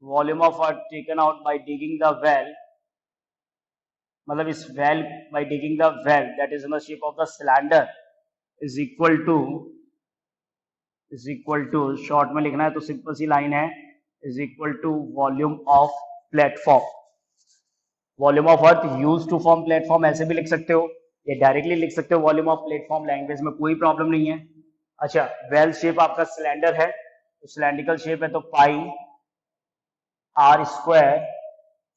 volume of earth taken out by digging the well, मतलब इस well by digging the well that is in the shape of the cylinder is equal to short में लिखना है तो simple सी line है, is equal to volume of platform. Volume of earth used to form platform ऐसे भी लिख सकते हो, या डायरेक्टली लिख सकते हो वॉल्यूम ऑफ प्लेटफॉर्म, लैंग्वेज में कोई प्रॉब्लम नहीं है. अच्छा, वेल शेप आपका सिलेंडर है, सिलेंड्रिकल शेप है तो पाई आर स्क्वायर,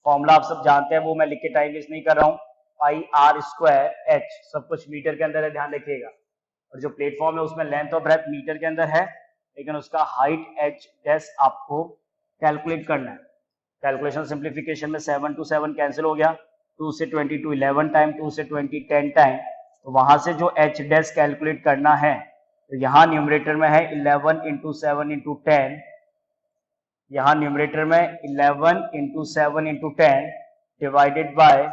फॉर्मूला आप सब जानते हैं वो मैं लिख के टाइम वेस्ट नहीं कर रहा हूं, पाई आर स्क्वायर एच, सब कुछ मीटर के अंदर है, ध्यान रखिएगा. और जो प्लेटफॉर्म है उसमें लेंथ और ब्रेथ मीटर के अंदर है, लेकिन उसका हाइट एच डैश आपको कैलकुलेट करना है. कैलकुलेशन सिंप्लीफिकेशन में 7 to 7 कैंसिल हो गया, 2 से 22 11 टाइम, 2 से 20 10 टाइम. तो वहां से जो एच डैश कैलकुलेट करना है, तो यहाँ न्यूमरेटर में है 11 into 7 into 10, यहाँ न्यूमरेटर में 11 into 7 into 10 divided by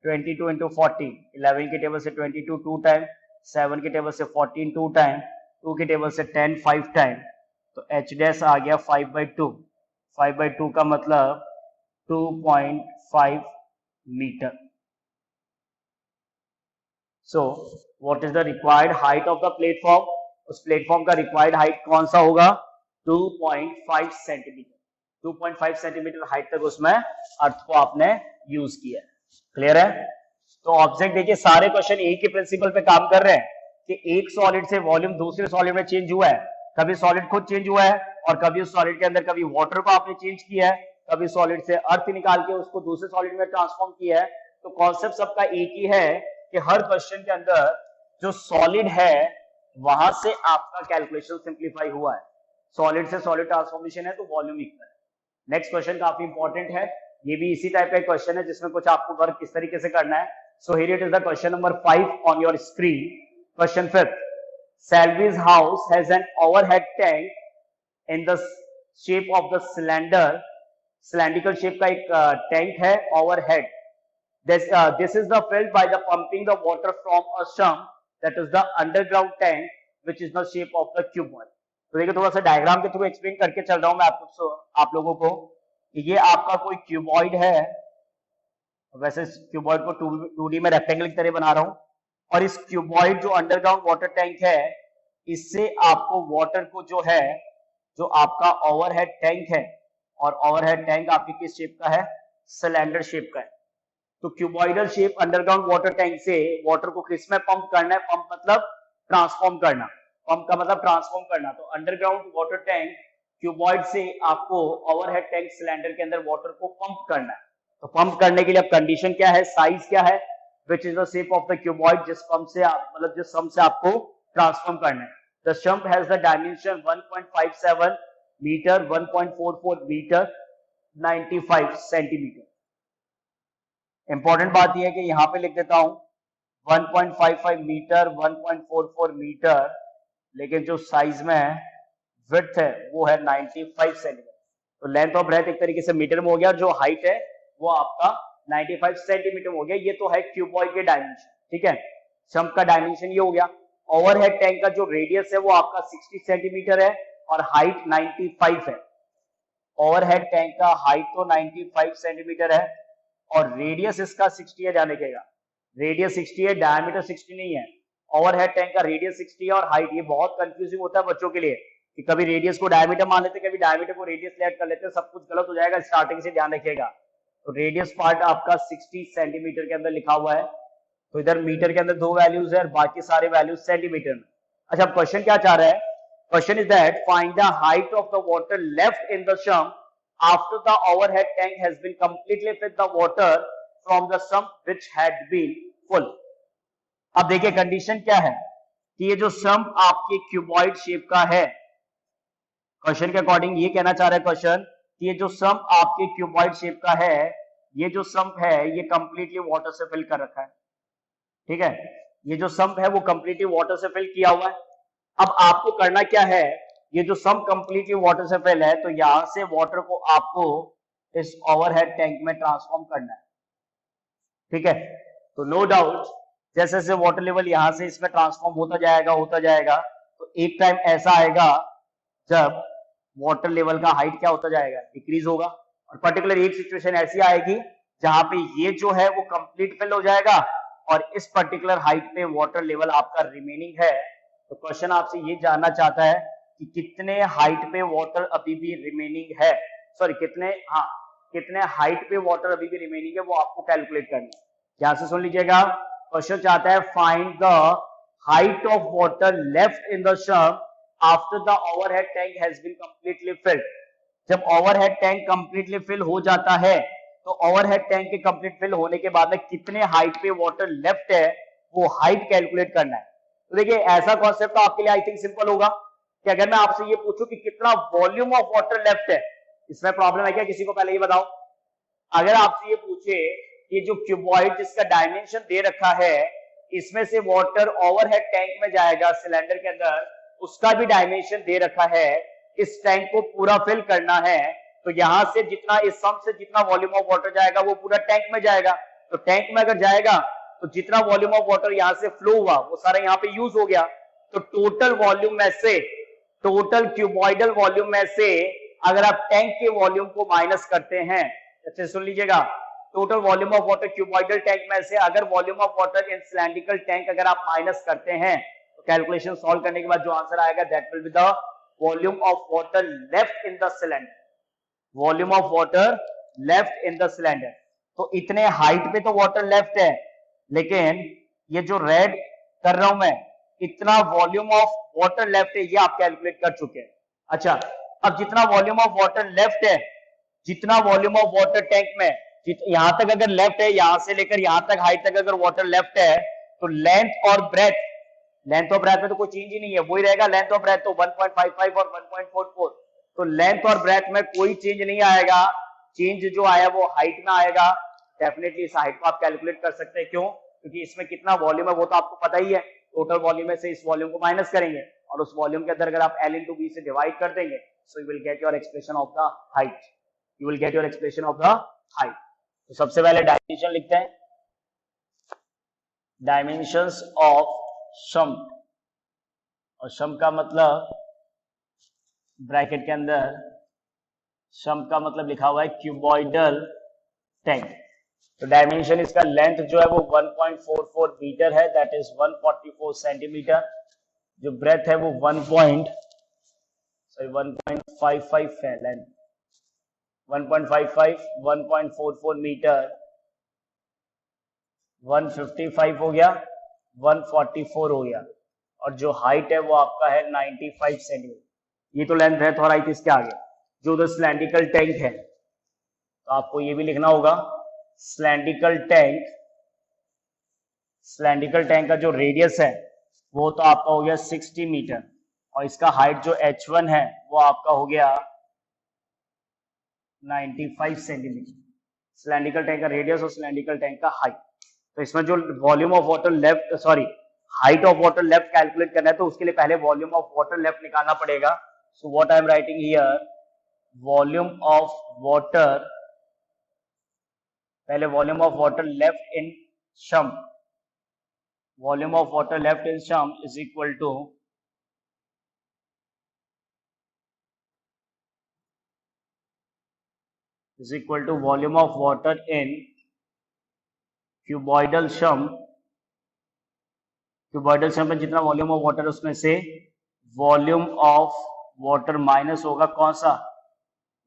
22 into 40. 11 की टेबल से 22 2 टाइम, 7 की टेबल से 14 2 टाइम, 2 की टेबल से 10 5 टाइम. तो एच डैश आ गया 5/2. 5/2 का मतलब 2.5 meter. So what is the required height of the platform? उस प्लेटफॉर्म का रिक्वायर्ड हाइट कौन सा होगा? 2.5 सेंटीमीटर. 2.5 सेंटीमीटर हाइट तक उसमें अर्थ को आपने यूज किया. क्लियर है? तो ऑब्जेक्ट देखिए, सारे क्वेश्चन एक ही प्रिंसिपल पे काम कर रहे हैं कि एक सॉलिड से वॉल्यूम दूसरे सॉलिड में चेंज हुआ है. कभी सॉलिड खुद चेंज हुआ है और कभी उस सॉलिड के अंदर कभी वाटर को आपने चेंज किया है, कभी सॉलिड से अर्थ निकाल के उसको दूसरे सॉलिड में ट्रांसफॉर्म किया है. तो कॉन्सेप्ट सबका एक ही है कि हर क्वेश्चन के अंदर जो सॉलिड है वहां से आपका कैलकुलेशन सिंप्लीफाई हुआ है। सॉलिड से सॉलिड ट्रांसफॉर्मेशन है तो वॉल्यूम इक्वल है। नेक्स्ट क्वेश्चन काफी इंपॉर्टेंट है, ये भी इसी टाइप का क्वेश्चन है जिसमें कुछ आपको वर्क किस तरीके से करना है। So here it is the question number 5 on your screen. Question 5, Salvi's house has an overhead tank in the shape of the cylindrical shape का एक टैंक है overhead. This is the filled by the pumping the water from a sump that is the underground tank which is the shape of the cuboid। तो देखिए थोड़ा सा diagram के through explain करके चल रहा हूं मैं आप लोगों को कि ये आपका कोई क्यूबॉइड है, वैसे क्यूबॉइड को 2D में रेक्टेंगल की तरह बना रहा हूं, और इस क्यूबॉइड जो अंडरग्राउंड वाटर टैंक है इससे आपको वाटर को जो है जो आपका ओवरहेड टैंक है, और ओवरहेड टैंक आपके किस शेप का है, सिलेंडर शेप का है। तो cuboidal shape underground water tank से वाटर को किस में पंप करना है, पंप मतलब ट्रांसफॉर्म करना, पंप का मतलब ट्रांसफॉर्म करना। तो अंडरग्राउंड वाटर टैंक क्यूबॉइड से आपको ओवरहेड टैंक सिलेंडर के अंदर वाटर को पंप करना है। तो पंप करने के लिए अब कंडीशन क्या है, साइज क्या है, which is the shape of the cuboid, जिस पंप से मतलब जिस सम्प से आपको ट्रांसफॉर्म करना है। The sump has the dimension 1.57 meter, 1.44 meter, 95 centimeter. Important बात यह है कि यहां पे लिख देता हूं 1.55 मीटर, 1.44 मीटर, लेकिन जो साइज में है विड्थ है वो है 95 सेंटीमीटर। तो लेंथ और ब्रेथ एक तरीके से मीटर में हो गया, जो हाइट है वो आपका 95 सेंटीमीटर हो गया। ये तो है क्यूबॉइड के डायमेंशन, ठीक है। सम्प का डायमेंशन ये हो गया। ओवरहेड टैंक का जो रेडियस है वो आपका 60 सेंटीमीटर है और हाइट 95 है। ओवरहेड टैंक का हाइट तो 95 सेंटीमीटर है और रेडियस इसका 60 है, ध्यान रखिएगा रेडियस 60 है, डायमीटर 60 नहीं है। ओवरहेड टैंक का रेडियस 60 है और हाइट, ये बहुत कंफ्यूजिंग होता है बच्चों के लिए कि कभी रेडियस को डायमीटर मान लेते, कभी डायमीटर को रेडियस लेट कर लेते, सब कुछ गलत हो जाएगा, स्टार्टिंग से ध्यान रखिएगा। तो रेडियस पार्ट आपका 60 सेंटीमीटर के अंदर लिखा हुआ है, तो इधर मीटर के अंदर 2 वैल्यूज है और बाकी सारे वैल्यूज सेंटीमीटर में। अच्छा, क्वेश्चन क्या चाह रहा है, question is that find the height of the water left in the sump after the overhead tank has been completely filled the water from the sump which had been full। अब देखिए condition क्या है कि ये जो sump आपके cuboid shape का है, क्वेश्चन के अकॉर्डिंग ये कहना चाह रहा है क्वेश्चन कि ये जो सम्प आपके क्यूबॉइड शेप का है, ये जो सम्प है ये कंप्लीटली वाटर से फिल कर रखा है, ठीक है। ये जो सम्प है वो कंप्लीटली वाटर से फिल किया हुआ है। अब आपको करना क्या है, ये जो सम्प कंप्लीटली वाटर से फिल है तो यहां से वाटर को आपको इस ओवरहेड टैंक में ट्रांसफॉर्म करना है, ठीक है। तो नो डाउट जैसे जैसे वाटर लेवल यहां से इसमें ट्रांसफॉर्म होता जाएगा तो एक टाइम ऐसा आएगा जब वाटर लेवल का हाइट क्या होता जाएगा, डिक्रीज होगा, और पर्टिकुलर एक सिचुएशन ऐसी आएगी जहां पे ये जो है वो कंप्लीट फिल हो जाएगा और इस पर्टिकुलर हाइट पे वाटर लेवल आपका रिमेनिंग है। तो क्वेश्चन आपसे ये जानना चाहता है कि कितने हाइट पे वाटर अभी भी रिमेनिंग है, सॉरी कितने हाइट पे वाटर अभी भी रिमेनिंग है वो आपको कैलकुलेट करना है। ध्यान से सुन लीजिएगा, क्वेश्चन चाहता है find the height of water left in the sump after the overhead tank has been completely filled. जब ओवरहेड टैंक कंप्लीटली फिल हो जाता है तो ओवरहेड टैंक के कंप्लीट फिल होने के बाद में कितने हाइट पे वाटर लेफ्ट है वो हाइट कैलकुलेट करना है। तो देखिए ऐसा कॉन्सेप्ट तो आपके लिए आई थिंक सिंपल होगा कि अगर मैं आपसे ये पूछूं कि कितना वॉल्यूम ऑफ वाटर लेफ्ट है, इसमें प्रॉब्लम है क्या किसी को, पहले ये बताओ। अगर आपसे ये पूछे कि जो क्यूबॉइड जिसका डायमेंशन दे रखा है इसमें से वाटर ओवरहेड टैंक में जाएगा सिलेंडर के अंदर, उसका भी डायमेंशन दे रखा है, इस टैंक को पूरा फिल करना है, तो यहां से जितना इस सम्प से जितना वॉल्यूम ऑफ वाटर जाएगा वो पूरा टैंक में जाएगा। तो टैंक में अगर जाएगा तो जितना वॉल्यूम ऑफ वाटर यहां से फ्लो हुआ वो सारा यहां पे यूज हो गया। तो टोटल वॉल्यूम में से, टोटल क्यूबॉइडल वॉल्यूम में से अगर आप टैंक के वॉल्यूम को माइनस करते हैं, अच्छे सुन लीजिएगा, total volume of water cuboidal tank में से अगर volume of water in cylindrical tank अगर आप माइनस करते हैं तो कैलकुलेशन सॉल्व करने के बाद जो आंसर आएगा that will be the volume of water left in the cylinder, volume of water left in the cylinder. तो इतने हाइट पे तो वाटर लेफ्ट है, लेकिन ये जो रेड कर रहा हूं मैं, इतना वॉल्यूम ऑफ वाटर लेफ्ट है ये आप कैलकुलेट कर चुके हैं। अच्छा, अब जितना वॉल्यूम ऑफ वाटर लेफ्ट है, जितना वॉल्यूम ऑफ वाटर टैंक में यहां तक अगर लेफ्ट है, यहां से लेकर यहां तक हाइट तक अगर वाटर लेफ्ट है तो लेंथ और ब्रेथ में तो कोई चेंज ही नहीं है, वही रहेगा लेंथ और ब्रेथ, तो 1.55 और 1.44, तो लेंथ और ब्रेथ में कोई चेंज नहीं आएगा, चेंज जो आया वो हाइट में आएगा। डेफिनेटली इस हाइट को आप कैलकुलेट कर सकते हैं, क्यों? क्योंकि इसमें कितना वॉल्यूम है वो तो आपको पता ही है, टोटल वॉल्यूम में से इस वॉल्यूम को माइनस करेंगे और उस वॉल्यूम के अंदर अगर आप L into B से डिवाइड कर देंगे, so you will get your expression of the height, you will get your expression of the height. तो सबसे पहले डायमेंशन लिखते हैं, डायमेंशंस ऑफ शम्प, और शम्प का मतलब ब्रैकेट के अंदर शम्प का मतलब लिखा हुआ है क्यूबॉइडल टैंक। तो डायमेंशन इसका लेंथ जो है वो 1.44 मीटर है, दैट इज 144 सेंटीमीटर। जो ब्रेथ है वो 1.55 है, लेंथ 1.55, 1.44 मीटर, 155 हो गया, 144 हो गया, और जो हाइट है वो आपका है 95 सेंटीमीटर। ये तो लेंथ है, थोड़ा हाइट इसके आगे। जो उधर सिलेंड्रिकल टैंक है तो आपको ये भी लिखना होगा, सिलेंड्रिकल टैंक का जो रेडियस है वो तो आपका हो गया 60 मीटर, और इसका हाइट जो h1 है वो आपका हो गया 95 सेंटीमीटर। सिलेंड्रिकल टैंक का रेडियस और सिलेंड्रिकल टैंक का हाइट। तो इसमें जो volume of water left, sorry height of water left calculate करना है, तो उसके लिए पहले वॉल्यूम ऑफ वाटर लेफ्ट निकालना पड़ेगा। So what I am writing here, volume of water, पहले volume of water left in sump, volume of water left in sump is equal to volume of water in cuboidal sump. Cuboidal sump में जितना volume of water उसमें से volume of water minus होगा कौन सा,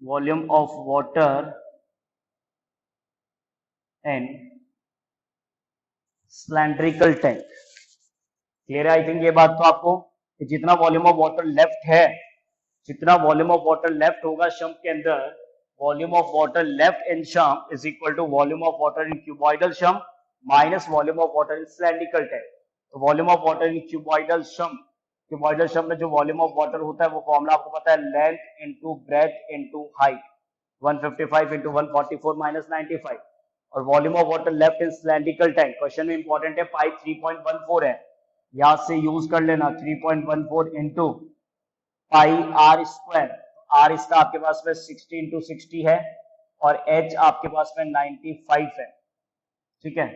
volume of water in cylindrical tank. Clear है? I think ये बात तो आपको, कि जितना वॉल्यूम ऑफ वाटर लेफ्ट है, जितना वॉल्यूम ऑफ वाटर लेफ्ट होगा शम्प के अंदर, volume of water left in sump is equal to volume of water in cuboidal sump minus volume of water in cylindrical tank. तो volume of water in cuboidal sump में जो volume of water होता है वो formula आपको पता है, length into breadth into height, 155 into 144 minus 95। और volume of water left in cylindrical tank, question में इंपॉर्टेंट है, पाई 3.14 है, यहां से यूज कर लेना 3.14 into pi are square. R इसका आपके पास में 60 इंटू 60 है, और एच आपके पास में 95 है। ठीक है,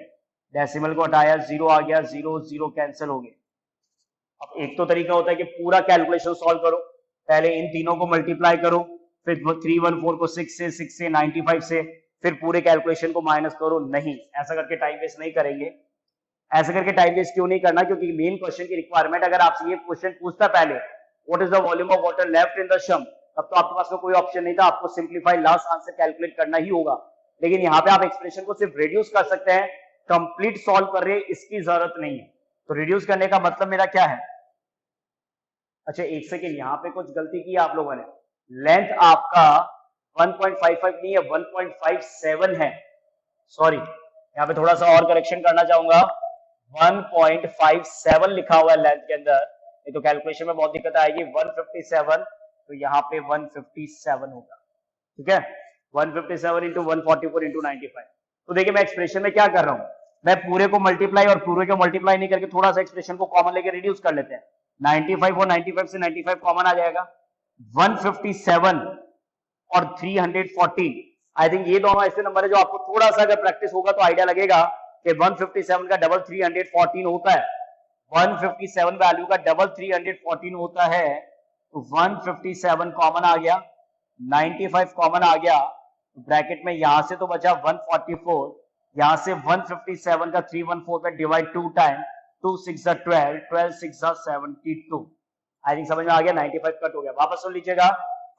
डेसिमल को हटाया, जीरो आ गया, जीरो जीरो कैंसिल हो गए। अब एक तो तरीका होता है कि पूरा कैलकुलेशन सॉल्व करो, पहले इन तीनों को मल्टीप्लाई करो, फिर 314 को 6 से 95 से, फिर पूरे कैलकुलेशन को माइनस करो। नहीं, ऐसा करके टाइम वेस्ट नहीं करेंगे। ऐसा करके टाइम वेस्ट क्यों नहीं करना, क्योंकि मेन क्वेश्चन की रिक्वायरमेंट, अगर आपसे ये क्वेश्चन पूछता पहले what is the volume of water left in the sump, तब तो आपके पास में कोई ऑप्शन नहीं था, आपको सिंपलीफाई लास्ट आंसर कैलकुलेट करना ही होगा। लेकिन यहाँ पे आप एक्सप्रेशन को सिर्फ रिड्यूस कर सकते हैं, कंप्लीट सॉल्व कर रहे इसकी जरूरत नहीं है। तो रिड्यूस करने का मतलब मेरा क्या है, अच्छा एक सेकेंड, यहाँ पे कुछ गलती की आप लोगों ने, लेंथ आपका 1.55 नहीं है, 1.57 है, सॉरी यहाँ पे थोड़ा सा और करेक्शन करना चाहूंगा, 1.57 लिखा हुआ है लेंथ के अंदर, नहीं तो कैलकुलेशन में बहुत दिक्कत आएगी। 157, तो यहाँ पे 157 होगा। ठीक है, 157 इंटू 144 इंटू 95। तो देखिए मैं एक्सप्रेशन में क्या कर रहा हूं, मैं पूरे को मल्टीप्लाई और पूरे को मल्टीप्लाई नहीं करके थोड़ा सा एक्सप्रेशन को कॉमन लेके रिड्यूस कर लेते हैं। 95 और 95 से 95 कॉमन आ जाएगा, 157 और 314। आई थिंक ये दोनों ऐसे नंबर है जो आपको थोड़ा सा अगर प्रैक्टिस होगा तो आइडिया लगेगा कि 157 का डबल 314 होता है, 157 वैल्यू का डबल 314 होता है। तो 157 कॉमन आ गया, 95 कॉमन आ गया, ब्रैकेट में यहां से तो बचा 144, यहां से 157 का 314 पे डिवाइड 2 टाइम, 2 6 12, 12 6 72। आई थिंक समझ में आ गया, 95 कट हो गया। वापस सुन लीजिएगा,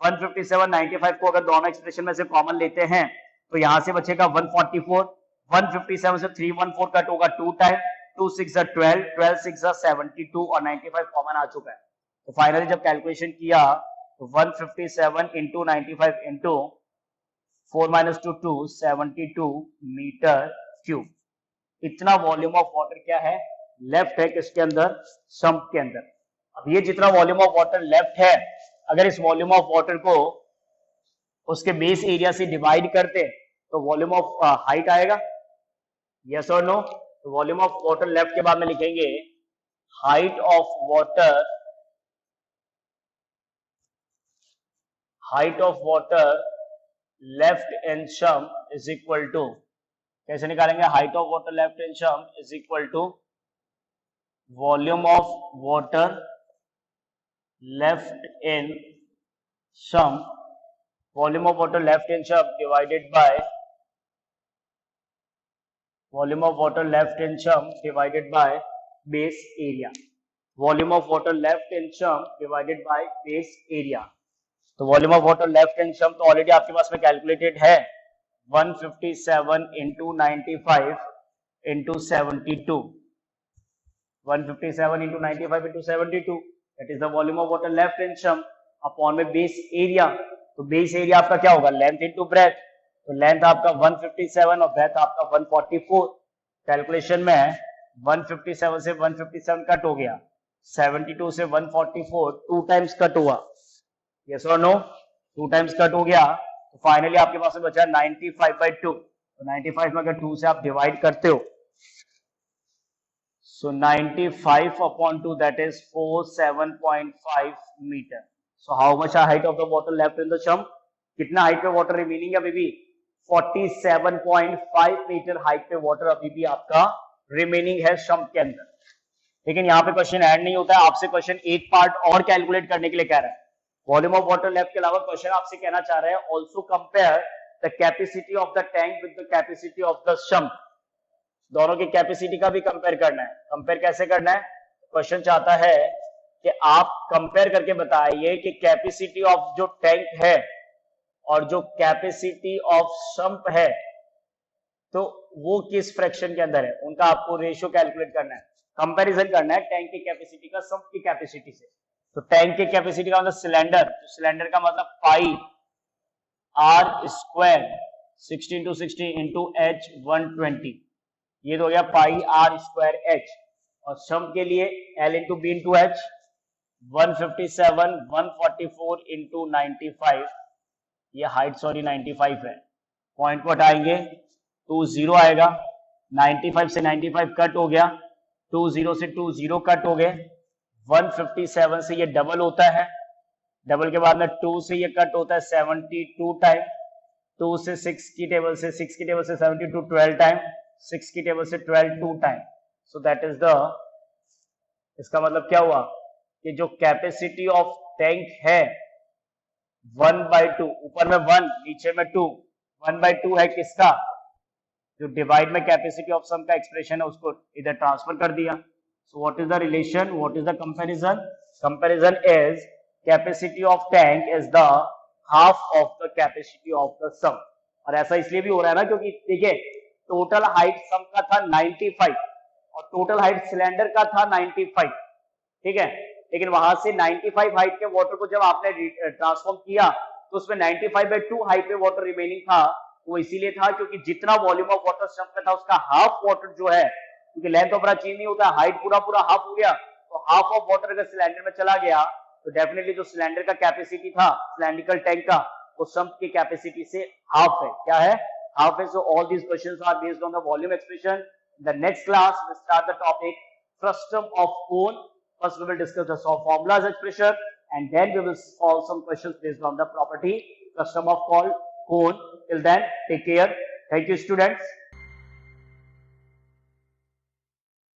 157 95 को अगर दोनों एक्सप्रेशन में से कॉमन लेते हैं तो यहां से बचेगा 144, 157 से 314 कट होगा 2 टाइम, 2 6 12, 12 6 72 और 95 कॉमन आ चुका है। तो फाइनली जब कैलकुलेशन किया तो 157 into 95 into 4 minus 2 2 72 meter cube, इतना वॉल्यूम ऑफ वाटर क्या है, लेफ्ट है किसके अंदर, सम्प के अंदर। अब ये जितना वॉल्यूम ऑफ वाटर लेफ्ट है, अगर इस वॉल्यूम ऑफ वाटर को उसके बेस एरिया से डिवाइड करते तो वॉल्यूम ऑफ हाइट आएगा, यस और नो। तो वॉल्यूम ऑफ वाटर लेफ्ट के बाद में लिखेंगे height of water, height of water left in sump is equal to, कैसे निकालेंगे, height of water left in sump is equal to volume of water left in sump, volume of water left in sump divided by volume of water left in sump divided by base area, volume of water left in sump divided by base area. तो volume of water left in sump तो already आपके पास में calculated है, 157 into 95 into 72, 157 into 95 into 72, that is the volume of water left in sump upon में base area. तो base area आपका क्या होगा, लेंथ इंटू ब्रेथ, तो लेंथ आपका 157 और ब्रेथ आपका 144। कैलकुलेशन में 157 से 157 कट हो गया, 72 से 144 टू टाइम्स कट हुआ, यस और नो, टू टाइम्स कट हो गया। तो फाइनली आपके पास में बचा 95/2, तो 95 में अगर 2 से आप डिवाइड करते हो, so 95 upon 2, that is 47.5 meter. So how much are height of the water left in the sump? कितना हाइट पे वाटर रिमेनिंग है अभी भी, 47.5 मीटर हाइट पे वाटर अभी भी आपका रिमेनिंग है सम्प के अंदर। लेकिन यहाँ पे क्वेश्चन ऐड नहीं होता है, आपसे क्वेश्चन एक पार्ट और कैलकुलेट करने के लिए कह रहा है। वॉल्यूम ऑफ वाटर लेफ्ट के अलावा क्वेश्चन आपसे कहना चाह रहा है also compare the capacity of the tank with the capacity of the sump, दोनों की कैपेसिटी का भी कंपेयर करना है। कंपेयर कैसे करना है, क्वेश्चन चाहता है कि आप कंपेयर करके बताइए कि कैपेसिटी ऑफ जो टैंक है और जो कैपेसिटी ऑफ सम्प है तो वो किस फ्रैक्शन के अंदर है, उनका आपको रेशियो कैलकुलेट करना है, कंपैरिजन करना है टैंक की कैपेसिटी का सम्प की कैपेसिटी से। तो टैंक की कैपेसिटी का मतलब सिलेंडर, तो सिलेंडर का मतलब पाई आर स्क्वायर 60 × 60 × H 120, ये तो हो गया पाई आर स्क्वायर एच। और सम्प के लिए L × B × H 157 144 × 95, ये हाइट सॉरी 95 है, पॉइंट को हटाएंगे 20 आएगा, 95 से 95 कट हो गया, 20 से 20 कट हो गए, 157 से ये डबल होता है, डबल के बाद में 2 से ये कट होता है 72 टाइम, 2 से 6 की टेबल से 72 12 टाइम, 6 की टेबल से 12 2 time. So that is the, इसका मतलब क्या हुआ कि जो कैपेसिटी ऑफ टैंक है 1/2, ऊपर में 1 नीचे में 2, 1/2 है किसका, जो डिवाइड में कैपेसिटी ऑफ सम का एक्सप्रेशन है उसको इधर ट्रांसफर कर दिया। So what is the relation, what is the comparison, comparison is capacity of tank is the half of the capacity of the sump. और ऐसा इसलिए भी हो रहा है ना क्योंकि देखिए टोटल हाइट सम का था 95 और टोटल हाइट सिलेंडर का था 95, ठीक है, लेकिन वहां से 95 हाइट के वाटर को जब आपने ट्रांसफॉर्म किया तो उसमें 95/2 हाइट पे वाटर रिमेनिंग था। वो इसीलिए था क्योंकि जितना वॉल्यूम ऑफ वाटर सम्प का था उसका हाफ वाटर जो है, क्योंकि लेंथ तो पूरा चेंज नहीं होता, हाइट पूरा हाफ हो गया, तो हाफ ऑफ वाटर अगर सिलेंडर में चला गया तो डेफिनेटली जो सिलेंडर का कैपेसिटी था सिलेंड्रिकल टैंक का, वो सम्प की कैपेसिटी से हाफ है, क्या है, हाफ है। So all these questions are based on the volume expression. The next class we start the topic frustum of cone. First we will discuss the formulas expression and then we will solve some questions based on the property frustum of cone. Till then, take care. Thank you, students.